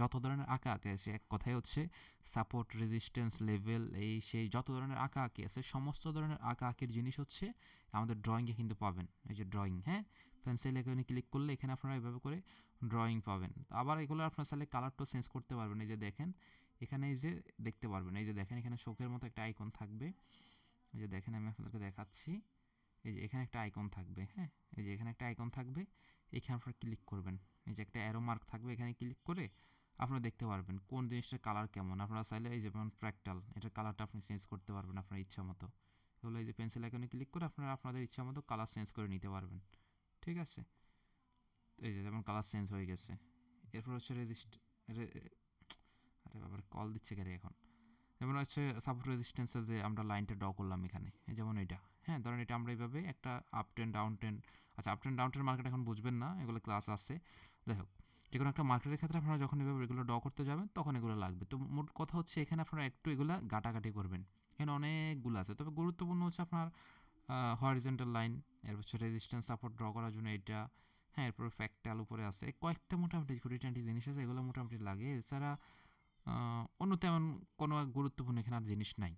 যত ধরনের আঁকা আঁকি আছে, এক কথায় হচ্ছে সাপোর্ট রেজিস্ট্যান্স লেভেল এই সেই যত ধরনের আঁকা আঁকি আছে সমস্ত ধরনের আঁকা আঁকির জিনিস হচ্ছে আমাদের ড্রয়িংয়ে কিন্তু পাবেন। এই যে ড্রয়িং, হ্যাঁ পেন্সিল এখানে ক্লিক করলে এখানে আপনারা এভাবে করে ড্রয়িং পাবেন। আবার এগুলো আপনার চাইলে কালারটাও চেঞ্জ করতে পারবেন। এই যে দেখেন এখানে এই যে দেখতে পারবেন, এই যে দেখেন এখানে চোখের মতো একটা আইকন থাকবে, এই যে দেখেন আমি আপনাদেরকে দেখাচ্ছি, এই যে এখানে একটা আইকন থাকবে, হ্যাঁ এই যে এখানে একটা আইকন থাকবে, এখানে আপনারা ক্লিক করবেন, এই যে একটা অ্যারো মার্ক থাকবে, এখানে ক্লিক করে আপনারা দেখতে পারবেন কোন জিনিসটার কালার কেমন। আপনারা চাইলে এই যেমন ফ্র্যাকটাল, এটার কালারটা আপনি চেঞ্জ করতে পারবেন আপনার ইচ্ছা মতো। এগুলো এই যে পেন্সিল আইকনে ক্লিক করে আপনারা আপনাদের ইচ্ছা মতো কালার চেঞ্জ করে নিতে পারবেন। ঠিক আছে, এই যে যেমন কালার চেঞ্জ হয়ে গেছে। এরপর হচ্ছে আরে বাবার কল দিচ্ছে গাড়ি এখন। যেমন হচ্ছে সাপোর্ট রেজিস্ট্যান্সের যে আমরা লাইনটা ড্র করলাম এখানে, যেমন এটা, হ্যাঁ ধরেন এটা আমরা এইভাবে একটা আপ টেন ডাউন টেন, আচ্ছা up ten down ten market এখন বুঝবেন না, এগুলো ক্লাস আছে। যাই হোক, যে কোনো একটা মার্কেটের ক্ষেত্রে আপনারা যখন এভাবে এগুলো ড্র করতে যাবেন তখন এগুলো লাগবে। তো মোট কথা হচ্ছে এখানে আপনারা একটু এগুলো ঘাটাঘাটি করবেন, এখানে অনেকগুলো আছে, তবে গুরুত্বপূর্ণ হচ্ছে আপনার হরিজেন্টাল লাইন, এর হচ্ছে রেজিস্ট্যান্স সাপোর্ট ড্র করার জন্য এটা, হ্যাঁ এরপর ফ্যাক্টাল উপরে আছে, কয়েকটা মোটামুটি 20-20 জিনিস আছে, এগুলো মোটামুটি লাগে। এছাড়া অন্য তেমন কোনো গুরুত্বপূর্ণ এখানে আর জিনিস নাই।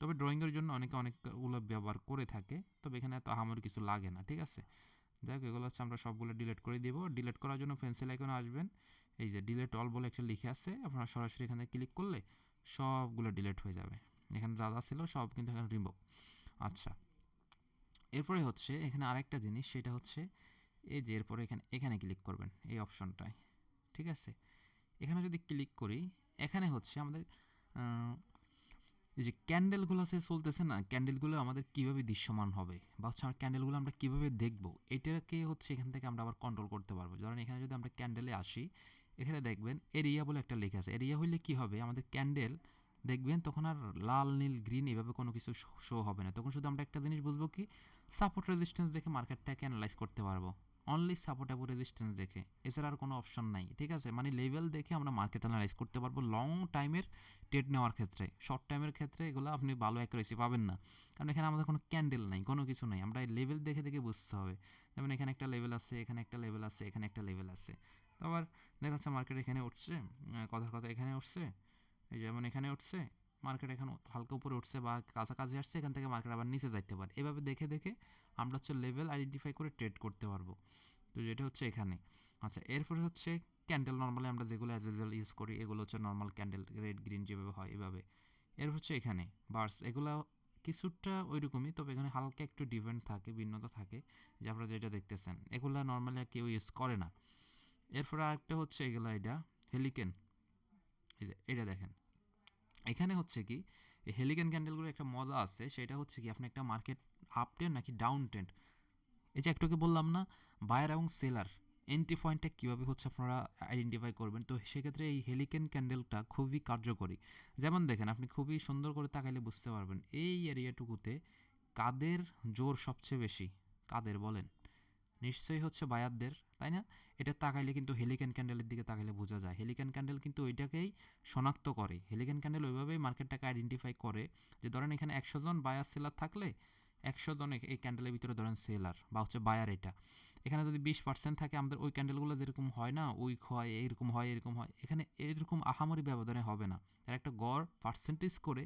তবে ড্রয়িংয়ের জন্য অনেকে অনেকগুলো ব্যবহার করে থাকে, তবে এখানে এত আহামরি কিছু লাগে না। ঠিক আছে, যাই হোক এগুলো হচ্ছে আমরা সবগুলো ডিলিট করে দিব। ডিলিট করার জন্য পেন্সিল আইকনে আসবেন, এই যে ডিলিট অল বলে একটা লিখে আছে, আপনারা সরাসরি এখানে ক্লিক করলে সবগুলো ডিলিট হয়ে যাবে। এখানে যা যা ছিল সব কিন্তু এখানে রিমুভ। আচ্ছা, এরপরে হচ্ছে এখানে আরেকটা জিনিস, সেটা হচ্ছে এই যে এরপরে এখানে এখানে ক্লিক করবেন এই অপশনটায়। ঠিক আছে, এখানে যদি ক্লিক করি, এখানে হচ্ছে আমাদের এই যে ক্যান্ডেলগুলো আছে চলতেছে না, ক্যান্ডেলগুলো আমাদের কীভাবে দৃশ্যমান হবে বা হচ্ছে আমার ক্যান্ডেলগুলো আমরা কীভাবে দেখবো, এটাকে হচ্ছে এখান থেকে আমরা আবার কন্ট্রোল করতে পারবো। ধরেন এখানে যদি আমরা ক্যান্ডেলে আসি, এখানে দেখবেন এরিয়া বলে একটা লেখা আছে। এরিয়া হইলে কি হবে, আমাদের ক্যান্ডেল দেখবেন তখন আর লাল নীল গ্রিন এভাবে কোনো কিছু শো হবে না, তখন শুধু আমরা একটা জিনিস বুঝবো কি, সাপোর্ট রেজিস্ট্যান্স দেখে মার্কেটটাকে অ্যানালাইজ করতে পারবো, অনলি সাপোর্ট এবং রেজিস্ট্যান্স দেখে, এছাড়া আর কোনো অপশন নাই। ঠিক আছে, মানে লেভেল দেখে আমরা মার্কেট অ্যানালাইজ করতে পারবো লং টাইমের ট্রেড নেওয়ার ক্ষেত্রে। শর্ট টাইমের ক্ষেত্রে এগুলো আপনি ভালো অ্যাকুরেসি পাবেন না, কারণ এখানে আমাদের কোনো ক্যান্ডেল নাই, কোনো কিছু নাই, আমরা এই লেভেল দেখে দেখে বুঝতে হবে। যেমন এখানে একটা লেভেল আছে, এখানে একটা লেভেল আছে, এখানে একটা লেভেল আছে। তো আবার দেখা যাচ্ছে মার্কেট এখানে উঠছে, কথার কথা এখানে উঠছে, এই যেমন এখানে উঠছে, মার্কেট এখন হালকা উপরে উঠছে বা কাছাকাছি আসছে, এখান থেকে মার্কেট আবার নিচে যাইতে পারে। এভাবে দেখে দেখে আমরা হচ্ছে লেভেল আইডেন্টিফাই করে ট্রেড করতে পারবো। তো যেটা হচ্ছে এখানে। আচ্ছা, এরপরে হচ্ছে ক্যান্ডেল, নর্মালি আমরা যেগুলো অ্যাজ ইউজুয়াল ইউজ করি এগুলো হচ্ছে নর্মাল ক্যান্ডেল, রেড গ্রিন যেভাবে হয় এভাবে। এর হচ্ছে এখানে বার্স, এগুলো কিছুটা ওই রকমই, তবে এখানে হালকা একটু ডিফারেন্ট থাকে, ভিন্নতা থাকে, যে আপনারা যেটা দেখতেছেন এগুলো নর্মালি কেউ ইউজ করে না। এরপরে আরেকটা হচ্ছে এগুলো, এটা হেলিকেন, এই যে এটা দেখেন, এখানে হচ্ছে কি এই হেলিকেন ক্যান্ডেলগুলোর একটা মজা আছে, সেটা হচ্ছে কি আপনি একটা মার্কেট আপ ট্রেন্ড নাকি ডাউন ট্রেন্ড, এই যে একটুকে বললাম না বায়ার এবং সেলার এন্ট্রি পয়েন্টটা কীভাবে হচ্ছে আপনারা আইডেন্টিফাই করবেন, তো সেক্ষেত্রে এই হেলিকেন ক্যান্ডেলটা খুবই কার্যকরী। যেমন দেখেন আপনি খুবই সুন্দর করে তাকাইলে বুঝতে পারবেন এই এরিয়াটুকুতে কাদের জোর সবচেয়ে বেশি? কাদের বলেন? নিশ্চয়ই হচ্ছে বায়ারদের, তাই না? এটা তাকাইলে কিন্তু হেলিক্যান ক্যান্ডেলের দিকে তাকাইলে বোঝা যায়। হেলিক্যান ক্যান্ডেল কিন্তু ওইটাকেই শনাক্ত করে। হেলিক্যান ক্যান্ডেল ওইভাবেই মার্কেটটাকে আইডেন্টিফাই করে যে ধরেন এখানে 100 জন বায়ার সেলার থাকলে 100 জন এই ক্যান্ডেলের ভিতরে ধরেন সেলার বা হচ্ছে বায়ার এটা। এখানে যদি 20% থাকে আমাদের ওই ক্যান্ডেলগুলো যেরকম হয় না, উইক হয়, এরকম হয়, এরকম হয়। এখানে এরকম আহামরি ব্যবধানে হবে না। এর একটা গড় পার্সেন্টেজ করে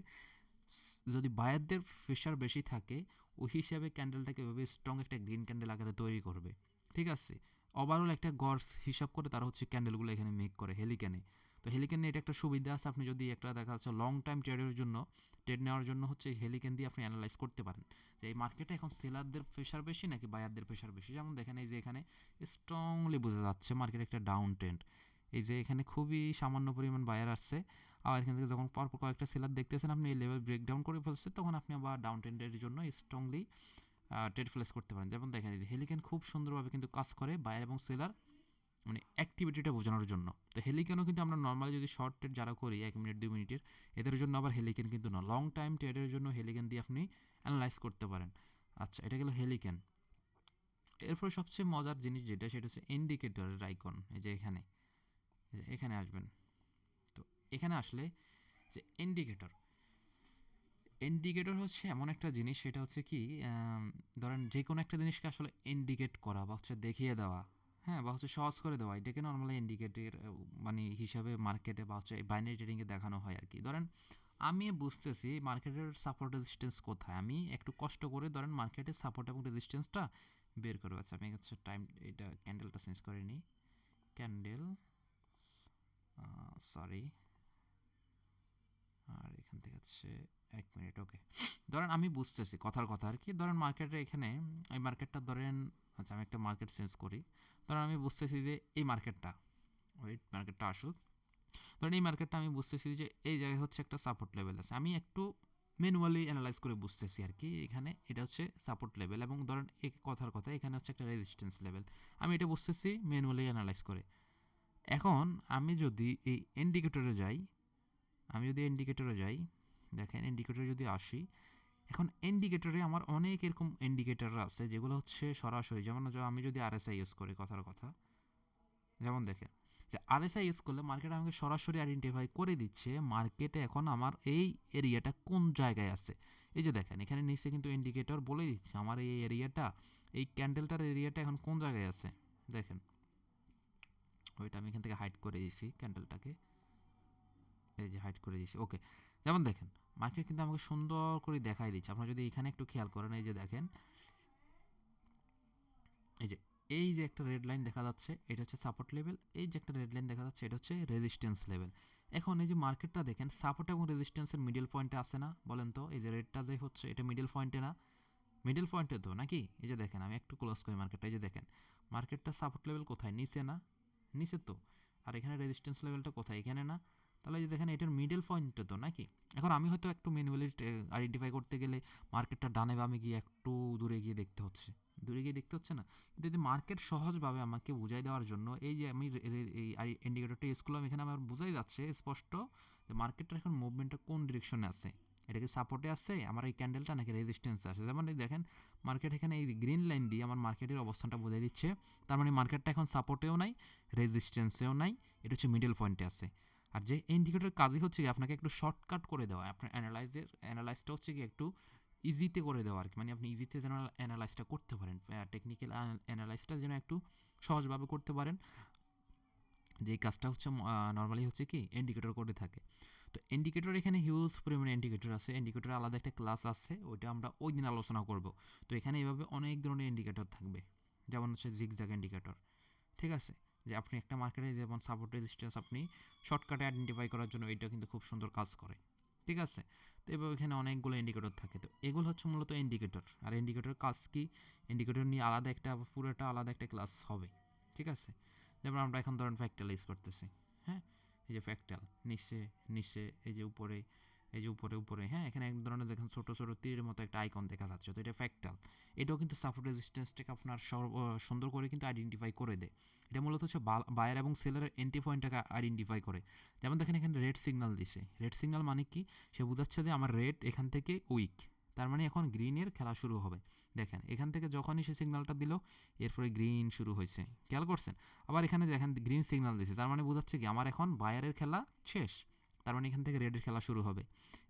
যদি বায়ারদের প্রেশার বেশি থাকে ওই হিসাবে ক্যান্ডেলটাকে এভাবে স্ট্রং একটা গ্রিন ক্যান্ডেল আকারে তৈরি করবে, ঠিক আছে? ওভারঅল একটা গড় হিসাব করে তারা হচ্ছে ক্যান্ডেলগুলো এখানে মেক করে হেলিক্যানে। তো হেলিক্যানে এটা একটা সুবিধা আছে, আপনি যদি একটা দেখা যাচ্ছে লং টাইম ট্রেডের জন্য ট্রেড নেওয়ার জন্য হচ্ছে হেলিক্যান দিয়ে আপনি অ্যানালাইজ করতে পারেন যে এই মার্কেটে এখন সেলারদের প্রেশার বেশি নাকি বায়ারদের প্রেশার বেশি। যেমন দেখেন এই যে এখানে স্ট্রংলি বোঝা যাচ্ছে মার্কেটে একটা ডাউন ট্রেন্ড, এই যে এখানে খুবই সামান্য পরিমাণ বায়ার আসছে, আবার এখান থেকে যখন পরপর কয়েকটা সেলার দেখতেছেন আপনি এই লেভেল ব্রেকডাউন করে ফেলছে, তখন আপনি আবার ডাউন ট্রেন্ডের জন্য স্ট্রংলি ট্রেড প্লেস করতে পারেন। যেমন দেখেন যে হেলিক্যান খুব সুন্দরভাবে কিন্তু কাজ করে বায়ার এবং সেলার মানে অ্যাক্টিভিটিটা বোঝানোর জন্য। তো হেলিক্যানও কিন্তু আমরা নর্মালি যদি শর্ট ট্রেড যারা করি 1 মিনিট 2 মিনিটের, এদের জন্য আবার হেলিক্যান কিন্তু না, লং টাইম ট্রেডের জন্য হেলিক্যান দিয়ে আপনি অ্যানালাইজ করতে পারেন। আচ্ছা, এটা গেল হেলিক্যান। এরপর সবচেয়ে মজার জিনিস যেটা সেটা হচ্ছে ইন্ডিকেটরের আইকন। এই যে এখানে, এই যে এখানে আসবেন। তো এখানে আসলে যে ইন্ডিকেটর, ইন্ডিকেটর হচ্ছে এমন একটা জিনিস, সেটা হচ্ছে কি ধরেন যে কোনো একটা জিনিসকে আসলে ইন্ডিকেট করা বা হচ্ছে দেখিয়ে দেওয়া, হ্যাঁ, বা হচ্ছে সহজ করে দেওয়া, এটাকে নর্মালি ইন্ডিকেটের মানে হিসাবে মার্কেটে বা হচ্ছে বাইনারি ট্রেডিংয়ে দেখানো হয় আর কি। ধরেন আমি বুঝতেছি মার্কেটের সাপোর্ট রেজিস্ট্যান্স কোথায়, আমি একটু কষ্ট করে ধরেন মার্কেটের সাপোর্ট এবং রেজিস্ট্যান্সটা বের করে পাচ্ছি। আমি হচ্ছে টাইম এটা ক্যান্ডেলটা চেঞ্জ করে নিই, ক্যান্ডেল সরি, আর এখান থেকে হচ্ছে 1 মিনিট, ওকে। ধরেন আমি বুঝতেছি কথার কথা আর কি, ধরেন মার্কেটে এখানে এই মার্কেটটা ধরেন, আচ্ছা আমি একটা মার্কেট চেঞ্জ করি, ধরেন আমি বুঝতেছি যে এই মার্কেটটা, ওয়েট মার্কেটটা আসুক, ধরেন এই মার্কেটটা আমি বুঝতেছি যে এই জায়গায় হচ্ছে একটা সাপোর্ট লেভেল আছে, আমি একটু ম্যানুয়ালি অ্যানালাইজ করে বুঝতেছি আর কি, এখানে এটা হচ্ছে সাপোর্ট লেভেল এবং ধরেন এই কথার কথা এখানে হচ্ছে একটা রেজিস্ট্যান্স লেভেল, আমি এটা বুঝতেছি ম্যানুয়ালি অ্যানালাইজ করে। এখন আমি যদি এই ইন্ডিকেটরে যাই, দেখেন ইন্ডিকেটরে যদি আসি, এখন ইন্ডিকেটরে আমার অনেক এরকম ইন্ডিকেটর আছে যেগুলো হচ্ছে সরাসরি, যেমন আমি যদি আরএসআই ইউজ করি কথার কথা, যেমন দেখেন যে আরএসআই ইউজ করলে মার্কেট আমাকে সরাসরি আইডেন্টিফাই করে দিচ্ছে মার্কেটে এখন আমার এই এরিয়াটা কোন জায়গায় আছে। এই যে দেখেন এখানে নিচে কিন্তু ইন্ডিকেটর বলে দিচ্ছে আমার এই এরিয়াটা, এই ক্যান্ডেলটার এরিয়াটা এখন কোন জায়গায় আছে। দেখেন ওইটা আমি এখান থেকে হাইড করে দিয়েছি ক্যান্ডেলটাকে, এই যে হাইড করে দিয়েছি, ওকে। যেমন দেখেন মার্কেট কিন্তু আমাকে সুন্দর করে দেখাই দিচ্ছে, আপনারা যদি এখানে একটু খেয়াল করেন, এই যে দেখেন এই যে এই যে একটা রেড লাইন দেখা যাচ্ছে এটা হচ্ছে সাপোর্ট লেভেল, এই যে একটা রেড লাইন দেখা যাচ্ছে এটা হচ্ছে রেজিস্ট্যান্স লেভেল। এখন এই যে মার্কেটটা দেখেন সাপোর্ট এবং রেজিস্ট্যান্সের মিডল পয়েন্টে আসে না, বলেন তো এই যে রেডটা যে হচ্ছে এটা মিডল পয়েন্টে না, মিডল পয়েন্টে তো নাকি? এই যে দেখেন আমি একটু ক্লোজ করি মার্কেটটা, এই যে দেখেন মার্কেটটা সাপোর্ট লেভেল কোথায়, নিচে না, নিচে তো, আর এখানে রেজিস্ট্যান্স লেভেলটা কোথায়, এখানে না, তাহলে এই যে দেখেন এটার মিডল পয়েন্টে তো নাকি? এখন আমি হয়তো একটু ম্যানুয়ালি আইডেন্টিফাই করতে গেলে মার্কেটটা ডানে বামে গিয়ে একটু দূরে গিয়ে দেখতে হচ্ছে, দূরে গিয়ে দেখতে হচ্ছে না, কিন্তু যদি মার্কেট সহজভাবে আমাকে বুঝাই দেওয়ার জন্য এই যে আমি এই ইন্ডিকেটরটা ইউজ করলাম, এখানে আমার বোঝাই যাচ্ছে স্পষ্ট যে মার্কেটটার এখন মুভমেন্টটা কোন ডিরেকশনে আছে, এটা কি সাপোর্টে আছে আমার এই ক্যান্ডেলটা নাকি রেজিস্ট্যান্সে আছে। যেমন এই দেখেন মার্কেট এখানে এই গ্রিন লাইন দিয়ে আমার মার্কেটের অবস্থানটা বোঝাই দিচ্ছে, তার মানে মার্কেটটা এখন সাপোর্টেও নাই রেজিস্ট্যান্সেও নাই, এটা হচ্ছে মিডল পয়েন্টে আছে। আর যে ইন্ডিকেটরের কাজই হচ্ছে কি আপনাকে একটু শর্টকাট করে দেওয়া, আপনার অ্যানালাইজটা হচ্ছে কি একটু ইজিতে করে দেওয়া আর কি, মানে আপনি ইজিতে যেন অ্যানালাইজটা করতে পারেন, টেকনিক্যাল অ্যানালাইজটা যেন একটু সহজভাবে করতে পারেন, যেই কাজটা হচ্ছে নর্মালি হচ্ছে কি ইন্ডিকেটর করে থাকে। তো ইন্ডিকেটর এখানে হিউজ পরিমাণে ইন্ডিকেটর আছে, ইন্ডিকেটর আলাদা একটা ক্লাস আছে, ওইটা আমরা ওই দিন আলোচনা করব। তো এখানে এইভাবে অনেক ধরনের ইন্ডিকেটর থাকবে, যেমন হচ্ছে জিগজ্যাগ ইন্ডিকেটর, ঠিক আছে, যে আপনি একটা মার্কেটে যেমন সাপোর্ট রেজিস্ট্যান্স আপনি শর্টকাটে আইডেন্টিফাই করার জন্য এটা কিন্তু খুব সুন্দর কাজ করে, ঠিক আছে। তো এভাবে এখানে অনেকগুলো ইন্ডিকেটর থাকে, তো এগুলো হচ্ছে মূলত ইন্ডিকেটর। আর ইন্ডিকেটর কাজ কি, ইন্ডিকেটর নিয়ে আলাদা একটা পুরোটা আলাদা একটা ক্লাস হবে, ঠিক আছে। যেমন আমরা এখন ধরেন ফ্যাক্টাল ইউজ করতেছি, হ্যাঁ, এই যে ফ্যাক্টাল নিচে নিচে, এই যে উপরে, এই যে উপরে উপরে, হ্যাঁ, এখানে এক ধরনের দেখেন ছোটো ছোটো তীরের মতো একটা আইকন দেখা যাচ্ছে, তো এটা ফ্যাক্টাল। এটাও কিন্তু সাপোর্ট রেজিস্ট্যান্সটাকে আপনার সুন্দর করে কিন্তু আইডেন্টিফাই করে দেয়। এটা মূলত হচ্ছে বায়ার এবং সেলারের এন্ট্রি পয়েন্টটাকে আইডেন্টিফাই করে। যেমন দেখেন এখানে রেড সিগন্যাল দিছে, রেড সিগন্যাল মানে কি, সে বোঝাচ্ছে যে আমার রেড এখান থেকে উইক, তার মানে এখন গ্রিনের খেলা শুরু হবে। দেখেন এখান থেকে যখনই সে সিগন্যালটা দিল, এরপরে গ্রিন শুরু হয়েছে, খেয়াল করছেন? আবার এখানে দেখেন গ্রিন সিগন্যাল দিয়েছে, তার মানে বোঝাচ্ছে কি আমার এখন বায়ারের খেলা শেষ। তার মানে এখান থেকে রেডের খেলা শুরু হবে।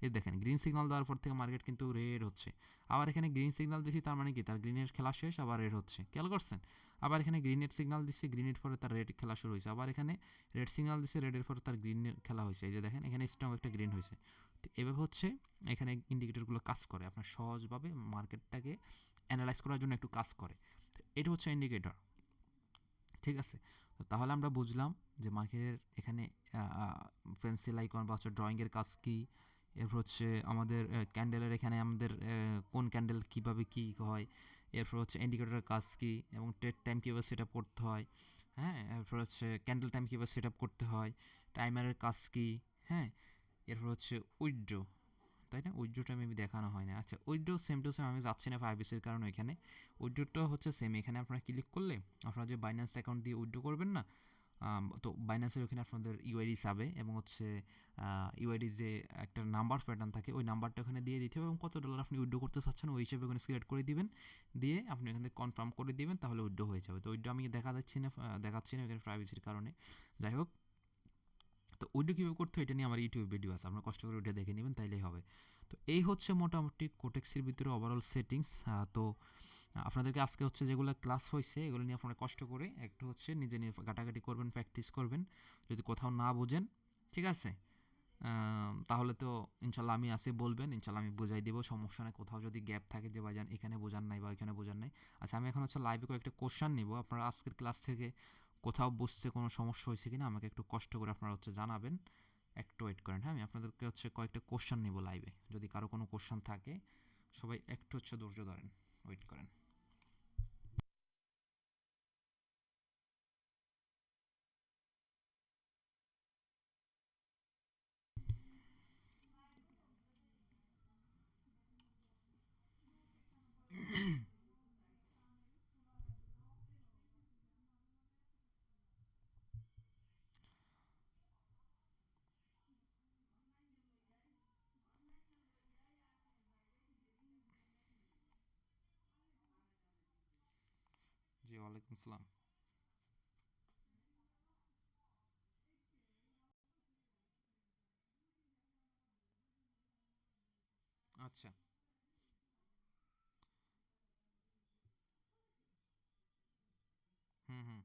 এই দেখেন গ্রিন সিগন্যাল দেওয়ার পর থেকে মার্কেট কিন্তু রেড হচ্ছে। আবার এখানে গ্রিন সিগন্যাল দিয়েছি, তার মানে কি তার গ্রিনের খেলা শেষ, আবার রেড হচ্ছে, খেয়াল করছেন? আবার এখানে গ্রিনের সিগন্যাল দিচ্ছে, গ্রিনের পরে তার রেড খেলা শুরু হয়েছে। আবার এখানে রেড সিগন্যাল দিচ্ছে, রেডের পরে তার গ্রিনের খেলা হয়েছে। এই যে দেখেন এখানে স্ট্রং একটা গ্রিন হয়েছে। তো এভাবে হচ্ছে এখানে ইন্ডিকেটরগুলো কাজ করে, আপনার সহজভাবে মার্কেটটাকে অ্যানালাইজ করার জন্য একটু কাজ করে। তো এটা হচ্ছে ইন্ডিকেটর, ঠিক আছে? তো তাহলে আমরা বুঝলাম যে মার্কেটের এখানে পেন্সিল আইকন বা হচ্ছে ড্রয়িংয়ের কাজ কী, এরপর হচ্ছে আমাদের ক্যান্ডেলের এখানে আমাদের কোন ক্যান্ডেল কীভাবে কী হয়, এরপর হচ্ছে ইন্ডিকেটরের কাজ কী এবং ট্রেড টাইম কীভাবে সেট আপ করতে হয়, হ্যাঁ, এরপর হচ্ছে ক্যান্ডেল টাইম কীভাবে সেট আপ করতে হয়, টাইমারের কাজ কী, হ্যাঁ, এরপর হচ্ছে উইথড্র, তাই না? উইথড্রোটা মেবি দেখানো হয় না। আচ্ছা, উইথড্রো সেম টু সেম, আমি যাচ্ছি না প্রাইভেসির কারণে এখানে। উইথড্রোটা হচ্ছে সেম, এখানে আপনারা ক্লিক করলে আপনারা যে বাইন্যান্স অ্যাকাউন্ট দিয়ে উইথড্রো করবেন না, তো বাইন্যান্সের ওখানে আপনাদের ইউআইডি চাবে এবং হচ্ছে ইউআইডি যে একটা নাম্বার প্যাটার্ন থাকে ওই নাম্বারটা ওখানে দিয়ে দিতে হবে এবং কত ডলার আপনি উইথড্রো করতে চাচ্ছেন ওই হিসেবে ওখানে সিলেক্ট করে দিবেন, দিয়ে আপনি এখান থেকে কনফার্ম করে দিবেন, তাহলে উইথড্রো হয়ে যাবে। তো উইথড্রো আমি দেখাচ্ছি না এখানে প্রাইভেসির কারণে। যাই হোক, তো ওইটা কীভাবে করতে হয় এটা নিয়ে আমার ইউটিউব ভিডিও আছে, আপনারা কষ্ট করে ওইটা দেখে নেবেন, তাইলেই হবে। তো এই হচ্ছে মোটামুটি কোটেক্সের ভিতরে ওভারঅল সেটিংস। তো আপনাদেরকে আজকে হচ্ছে যেগুলো ক্লাস হয়েছে এগুলো নিয়ে আপনারা কষ্ট করে একটু হচ্ছে নিজে নিয়ে ঘাটাঘাটি করবেন, প্র্যাকটিস করবেন। যদি কোথাও না বোঝেন, ঠিক আছে, তাহলে তো ইনশাল্লাহ আমি আসে বলবেন, ইনশাল্লাহ আমি বোঝাই দেবো, সমস্যা নেই। কোথাও যদি গ্যাপ থাকে যে ভাইজান এখানে বোঝান নাই বা এখানে বোঝান নাই, আচ্ছা আমি এখন হচ্ছে লাইভে কয়েকটা কোশ্চান নিব, আপনারা আজকের ক্লাস থেকে কোথাও বুঝতে কোনো সমস্যা হয়েছে কিনা আমাকে একটু কষ্ট করে আপনারা হচ্ছে জানাবেন। একটু ওয়েট করেন, হ্যাঁ, আমি আপনাদেরকে হচ্ছে কয়েকটা কোশ্চান নিব লাইভে, যদি কারো কোনো কোশ্চান থাকে সবাই একটু হচ্ছে ধৈর্য ধরেন, ওয়েট করেন। জি, ওয়ালাইকুম আসসালাম। আচ্ছা, হুম হুম,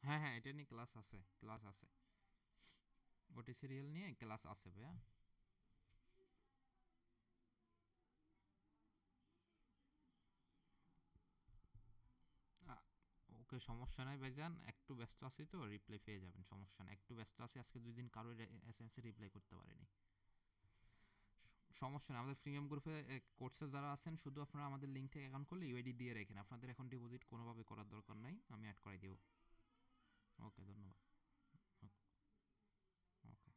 হ্যাঁ হ্যাঁ, এটা নিয়ে ক্লাস আছে, ক্লাস আছে, ওটি সিরিয়াল নিয়ে ক্লাস আছে ভাইয়া। ওকে, সমস্যা নাই ভাইজান, একটু ব্যস্ত আছি তো, রিপ্লাই পেয়ে যাবেন, সমস্যা নাই। একটু ব্যস্ত আছি আজকে, 2 দিন কারোর এসএমএস রিপ্লাই করতে পারিনি। সমস্যা নেই, আমাদের প্রিমিয়াম গ্রুপে কোর্সে যারা আছেন শুধু আপনারা আমাদের লিঙ্ক থেকে অ্যাকাউন্ট করলে ইউআইডি দিয়ে রাখেন, আপনাদের এখন ডিপোজিট কোনোভাবে করার দরকার নাই, আমি অ্যাড করে দিব। ওকে, ধন্যবাদ। ওকে,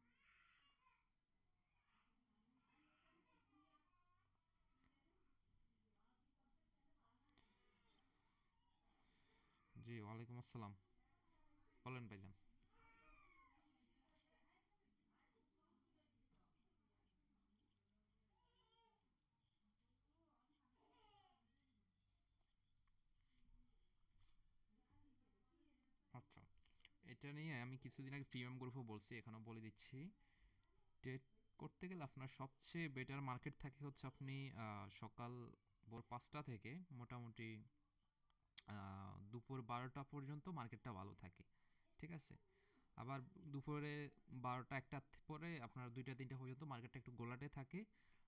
জি, ওয়ালাইকুম আসসালাম, বলেন ভাইজান। আচ্ছা, এটা নিয়ে আমি কিছুদিন আগে প্রিমিয়াম গ্রুপও বলছি, এখানেও বলে দিচ্ছি। ট্রেড করতে গেলে আপনার সবচেয়ে বেটার মার্কেট থাকে হচ্ছে আপনি সকাল ভোর 5টা থেকে মোটামুটি দুপুর 12টা পর্যন্ত মার্কেটটা ভালো থাকে, ঠিক আছে? আবার দুপুরে 12টা 1টা পরে আপনার 2টা 3টা পর্যন্ত মার্কেটটা একটু গোলাটে থাকে।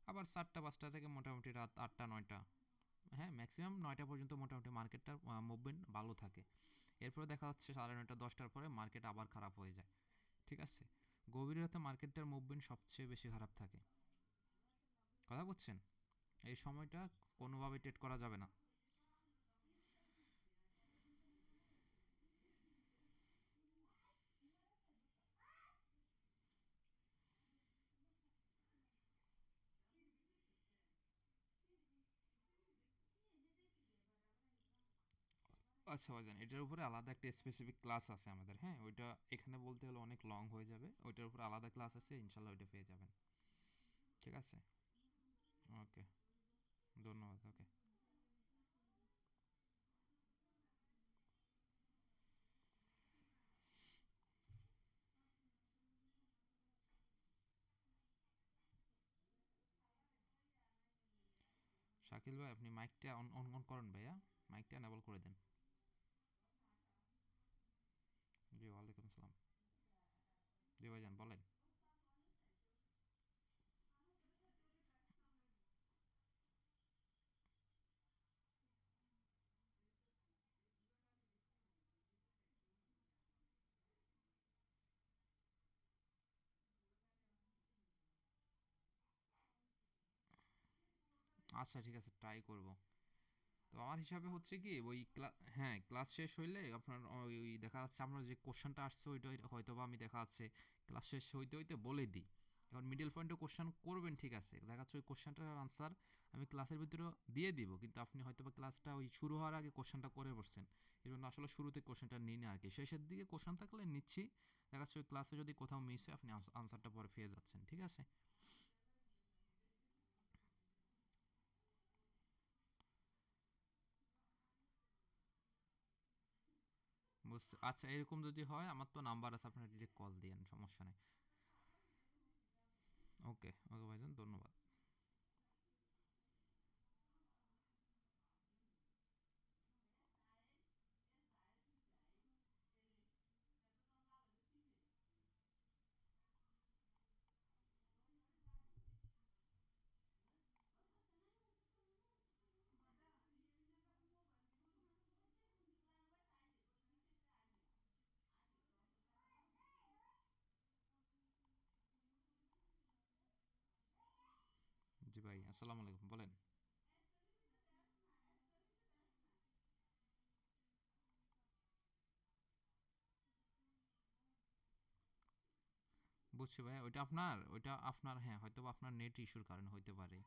আবার 4টা 5টা থেকে মোটামুটি রাত 8টা 9টা, হ্যাঁ ম্যাক্সিমাম 9টা পর্যন্ত মোটামুটি মার্কেটটার মুভমেন্ট ভালো থাকে। এরপরে দেখা যাচ্ছে 9:30 10টার পরে মার্কেট আবার খারাপ হয়ে যায়, ঠিক আছে? গভীর রাতে মার্কেটটার মুভমেন্ট সবচেয়ে বেশি খারাপ থাকে, কথা বুঝছেন? এই সময়টা কোনোভাবে ট্রেড করা যাবে না। আচ্ছা ভাইজান, এটার উপরে আলাদা একটা স্পেসিফিক ক্লাস আছে আমাদের, হ্যাঁ? ওইটা এখানে বলতে হলে অনেক লং হয়ে যাবে। ওইটার উপরে আলাদা ক্লাস আছে, ইনশাল্লাহ ওইটা পেয়ে যাবেন। ঠিক আছে? ওকে, ধন্যবাদ। ওকে। শাকিল ভাই, আপনি মাইকটা অন অন অন করেন ভাইয়া, মাইকটা এনেবল করে দেন। জি, ওয়ালাইকুম আসসালাম। জি ভাইজান, বলেন। আচ্ছা ঠিক আছে, ট্রাই করব। তো আমার হিসাবে হচ্ছে কি, ওই হ্যাঁ, ক্লাস শেষ হইলে আপনার ওই দেখা যাচ্ছে আমরা যে কোশ্চেনটা আসছে ওইটা হয়তো বা আমি দেখা যাচ্ছে ক্লাস শেষ হইতে হইতে বলে দিই। এখন মিডল পয়েন্টে কোশ্চেন করবেন, ঠিক আছে, দেখা যাচ্ছে ওই কোশ্চেনটার আনসার আমি ক্লাসের ভিতরে দিয়ে দিব, কিন্তু আপনি হয়তো বা ক্লাসটা ওই শুরু হওয়ার আগে কোশ্চেনটা করে বসছেন। এই জন্য আসলে শুরুতে কোশ্চেনটা নিই না আর কি, শেষের দিকে কোশ্চেন থাকলে নিচ্ছি। দেখা যাচ্ছে ওই ক্লাসে যদি কোথাও মিস হয় আপনি আনসারটা পরে পেয়ে যাচ্ছেন। ঠিক আছে? বুঝতে আচ্ছা, এরকম যদি হয় আমার তো নাম্বার আছে, আপনার ডিরেক্ট কল দিয়েন, সমস্যা নেই। ওকে ওকে ভাইজান, ধন্যবাদ। জি ভাই, আসসালামু আলাইকুম, বলেন। বুঝছি ভাই, ওইটা আপনার হ্যাঁ, হয়তো বা আপনার নেট ইস্যুর কারণে হইতে পারে,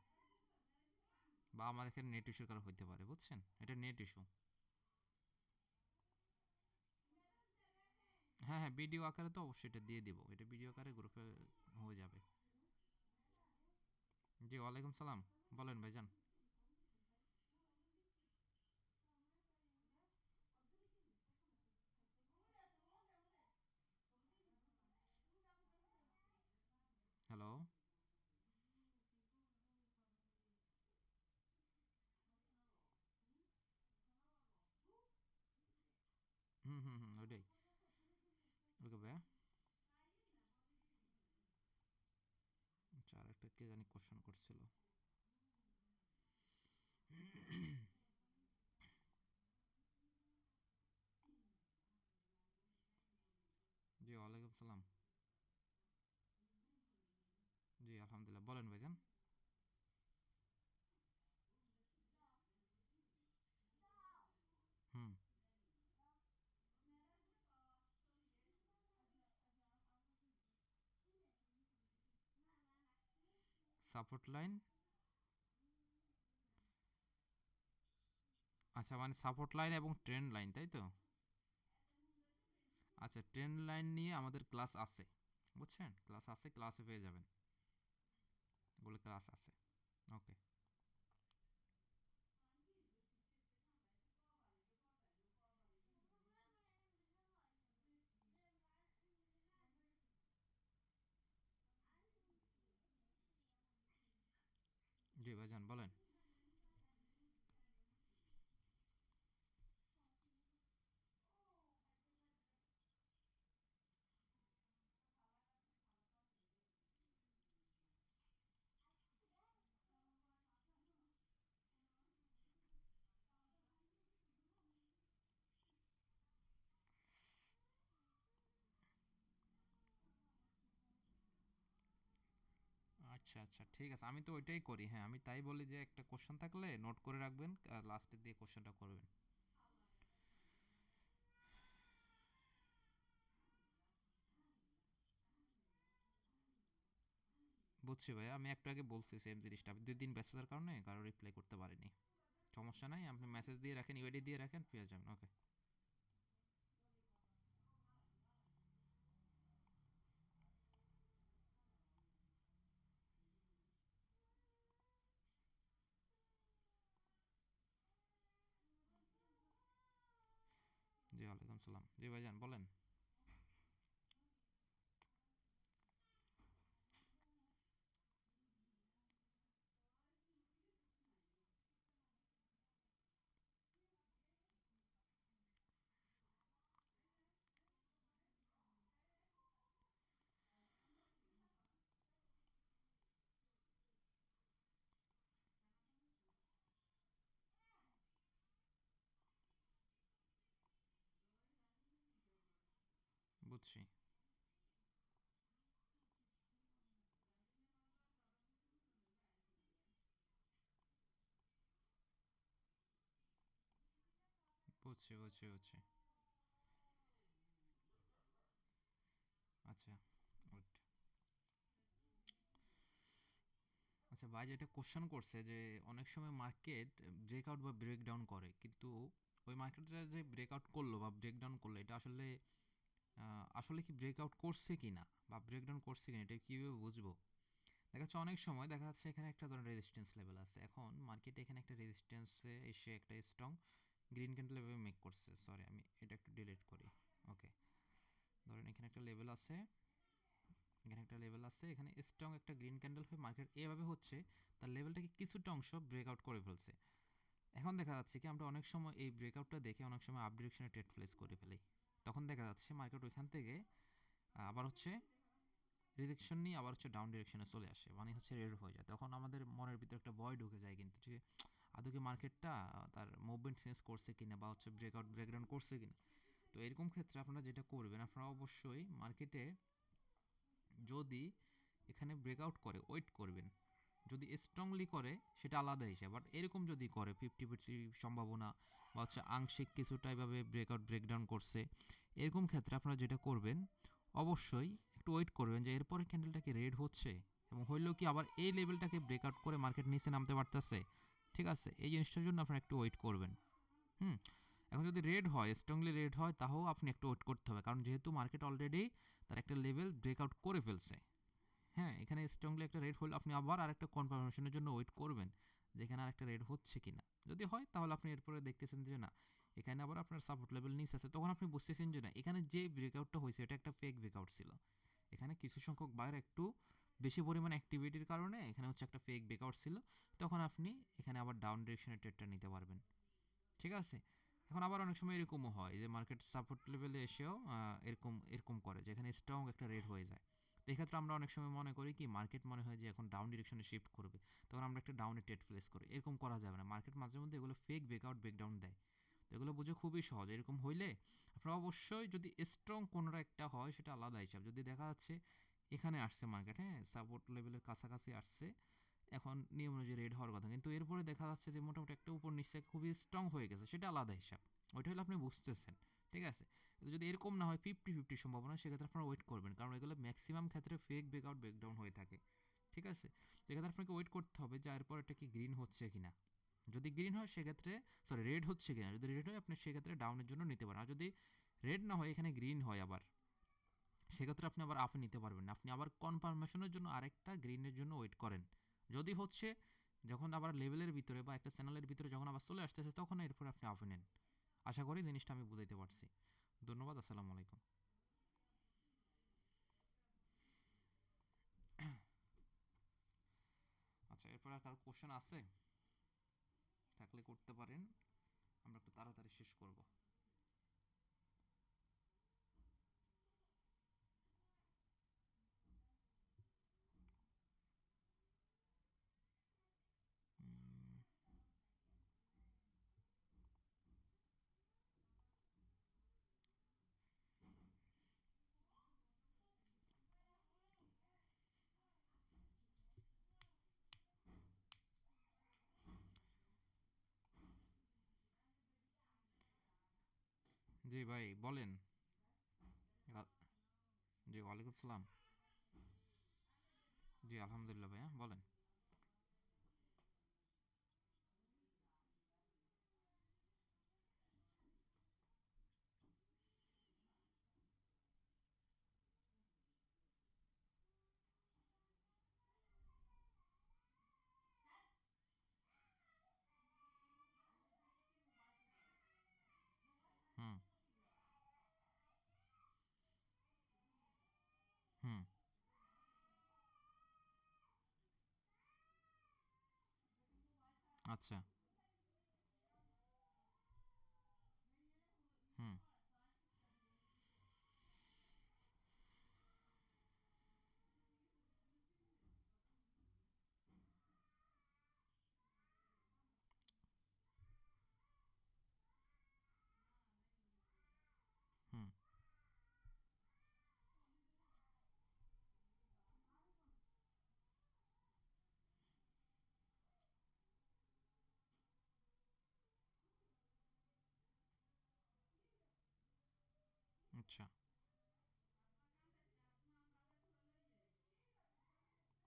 বা আমার এখানে নেট ইস্যুর কারণে হইতে পারে, বুঝছেন? এটা নেট ইস্যু। হ্যাঁ হ্যাঁ, ভিডিও আকারে তো অবশ্যই এটা দিয়ে দিব, এটা ভিডিও আকারে গ্রুপে হয়ে যাবে। জি, ওয়ালাইকুম সালাম, বলেন ভাইজান। হ্যালো। হুম হুম হুম, ওইটাই। ওকে ভাইয়া। আচ্ছা, আর একটা কে জানি কোশ্চেন করছিল। জি, ওয়ালাইকুম সালাম। জি, আলহামদুলিল্লাহ, বলেন ভাইজান। হুম। Support line. আচ্ছা, মানে সাপোর্ট লাইন এবং ট্রেন লাইন, তাই তো? আচ্ছা, ট্রেন লাইন নিয়ে আমাদের ক্লাস আছে, বুঝছেন? ক্লাস আছে, ক্লাসে পেয়ে যাবেন। ওগুলো ক্লাস আছে। ওকে। জি ভাইজান, বলেন। আচ্ছা আচ্ছা, ঠিক আছে, আমি তো ওইটাই করি। হ্যাঁ, আমি তাই বলি যে একটা কোশ্চেন থাকলে নোট করে রাখবেন, লাস্টের দিয়ে কোশ্চেনটা করবেন। বুঝছি ভাইয়া, আমি একটু আগে বলছি সেম জিনিসটা, আমি 2 দিন ব্যস্ততার কারণে কারো রিপ্লাই করতে পারিনি। সমস্যা নাই, আপনি মেসেজ দিয়ে রাখেন, ইউআইডি দিয়ে রাখেন, পেয়ে যাবেন। ওকে। সালাম। জি ভাইজান বলেন। বুঝছি। বুঝছি বুঝছি বুঝছি। আচ্ছা গুড। আচ্ছা ভাই যেটা কোশ্চেন করছে যে অনেক সময় মার্কেট ব্রেকআউট বা ব্রেকডাউন করে, কিন্তু ওই মার্কেটটা যে ব্রেকআউট করলো বা ব্রেকডাউন করলো এটা আসলে আসলে কি ব্রেকআউট করছে কি না বা ব্রেকডাউন করছে কিনা এটা কীভাবে বুঝবো? দেখা যাচ্ছে অনেক সময় দেখা যাচ্ছে এখানে একটা ধরনের রেজিস্ট্যান্স লেভেল আছে, এখন মার্কেটে এখানে একটা রেজিস্ট্যান্সে এসে একটা strong green candle level make করছে। সরি আমি এটা একটু ডিলিট করি। ওকে, ধরেন এখানে একটা লেভেল আছে, এখানে একটা লেভেল আছে, এখানে স্ট্রং একটা গ্রিন ক্যান্ডেল হয়ে মার্কেট এভাবে হচ্ছে, তার লেভেলটাকে কিছুটা অংশ ব্রেকআউট করে ফেলছে। এখন দেখা যাচ্ছে কি আমরা অনেক সময় এই ব্রেকআউটটা দেখে অনেক সময় আপ ডিরেকশনে ট্রেড প্লেস করে ফেলি। তখন দেখা যাচ্ছে মার্কেট ওইখান থেকে আবার হচ্ছে রিজেকশন নিয়ে আবার হচ্ছে ডাউন ডিরেকশনে চলে আসে, মানে হচ্ছে রেড হয়ে যায়। তখন আমাদের মনের ভিতরে একটা ভয় ঢুকে যায় কিন্তু, ঠিক আছে আদৌ কি মার্কেটটা তার মুভমেন্ট চেঞ্জ করছে কিনা বা হচ্ছে ব্রেকআউট ব্রেকডাউন করছে কিনা। তো এরকম ক্ষেত্রে আপনারা যেটা করবেন, আপনারা অবশ্যই মার্কেটে যদি এখানে ব্রেকআউট করে ওয়েট করবেন। যদি স্ট্রংলি করে সেটা আলাদা হিসাব, বাট এরকম যদি করে 50% সম্ভাবনা বা হচ্ছে আংশিক কিছুটা এভাবে ব্রেকআউট ব্রেকডাউন করছে, এরকম ক্ষেত্রে আপনারা যেটা করবেন অবশ্যই একটু ওয়েট করবেন যে এরপরে ক্যান্ডেলটা কি রেড হচ্ছে এবং হইলেও কি আবার এই লেভেলটাকে ব্রেকআউট করে মার্কেট নিচে নামতে পারতেছে। ঠিক আছে, এই জিনিসটার জন্য আপনারা একটু ওয়েট করবেন। হুম, এখন যদি রেড হয়, স্ট্রংলি রেড হয়, তাও আপনি একটু ওয়েট করতে হবে, কারণ যেহেতু মার্কেট অলরেডি তার একটা লেভেল ব্রেকআউট করে ফেলছে। হ্যাঁ, এখানে স্ট্রংলি একটা রেড হলে আপনি আবার আরেকটা কনফার্মেশনের জন্য ওয়েট করবেন যে এখানে আরেকটা রেড হচ্ছে কিনা। যদি হয় তাহলে আপনি এরপরে দেখতেছেন যে না, এখানে আবার আপনার সাপোর্ট লেভেল নিচে আছে, তখন আপনি বুঝতেছেন যে না, এখানে যে ব্রেকআউটটা হয়েছে এটা একটা ফেক ব্রেকআউট ছিল। এখানে কিছু সংখ্যক বায়ার একটু বেশি পরিমাণ অ্যাক্টিভিটির কারণে এখানে হচ্ছে একটা ফেক ব্রেকআউট ছিল, তখন আপনি এখানে আবার ডাউন ডিরেকশনের ট্রেডটা নিতে পারবেন। ঠিক আছে? এখন আবার অনেক সময় এরকমও হয় যে মার্কেট সাপোর্ট লেভেলে এসেও এরকম এরকম করে যে এখানে স্ট্রং একটা রেড হয়ে যায়। তো এক্ষেত্রে আমরা অনেক সময় মনে করি কি মার্কেট মনে হয় যে এখন ডাউন ডিরেকশনে শিফট করবে, তখন আমরা একটা ডাউনে ট্রেড প্লেস করি। এরকম করা যাবে না, মার্কেট মাঝে মধ্যে এগুলো ফেক ব্রেকআউট ব্রেকডাউন দেয়। তো এগুলো বুঝে খুবই সহজ। এরকম হইলে আপনারা অবশ্যই যদি স্ট্রং কোনোটা একটা হয় সেটা আলাদা হিসাব। যদি দেখা যাচ্ছে এখানে আসছে মার্কেট, হ্যাঁ সাপোর্ট লেভেলের কাছাকাছি আসছে, এখন নিয়ম অনুযায়ী রেড হওয়ার কথা, কিন্তু এরপরে দেখা যাচ্ছে যে মোটামুটি একটা উপর নিচে খুবই স্ট্রং হয়ে গেছে, সেটা আলাদা হিসাব। ওইটা হলে আপনি বুঝতেছেন। ঠিক আছে, কিন্তু যদি এরকম না হয় 50-50 সম্ভাবনা, সেক্ষেত্রে আপনারা ওয়েট করবেন, কারণ এগুলো ম্যাক্সিমাম ক্ষেত্রে ফেক ব্রেকআউট ব্রেকডাউন হয়ে থাকে। ঠিক আছে, তো এক্ষেত্রে আপনাকে ওয়েট করতে হবে যে এরপর এটা কি গ্রিন হচ্ছে কিনা। যদি গ্রিন হয় সেক্ষেত্রে, সরি রেড হচ্ছে কিনা, যদি রেড হয় আপনি সেক্ষেত্রে ডাউনের জন্য নিতে পারেন। আর যদি রেড না হয় এখানে গ্রিন হয় আবার, সেক্ষেত্রে আপনি আবার আপে নিতে পারবেন না, আপনি আবার কনফার্মেশনের জন্য আরেকটা গ্রিনের জন্য ওয়েট করেন। যদি হচ্ছে যখন আবার লেভেলের ভিতরে বা একটা চ্যানেলের ভিতরে যখন আবার চলে আসতেছে, তখন এরপর আপনি আপে নেন। আশা করি জিনিসটা আমি বুঝাইতে পারছি। ধন্যবাদ, আসসালামু আলাইকুম। আচ্ছা, এরপর আর কারো কোশ্চেন আছে থাকলে করতে পারেন, আমরা একটু তাড়াতাড়ি শেষ করব। জি ভাই বলেন। রা- জি ওয়ালাইকুম সালাম। জি আলহামদুলিল্লাহ ভাইয়া বলেন। হুম। আচ্ছা। হুম। হুম। আচ্ছা।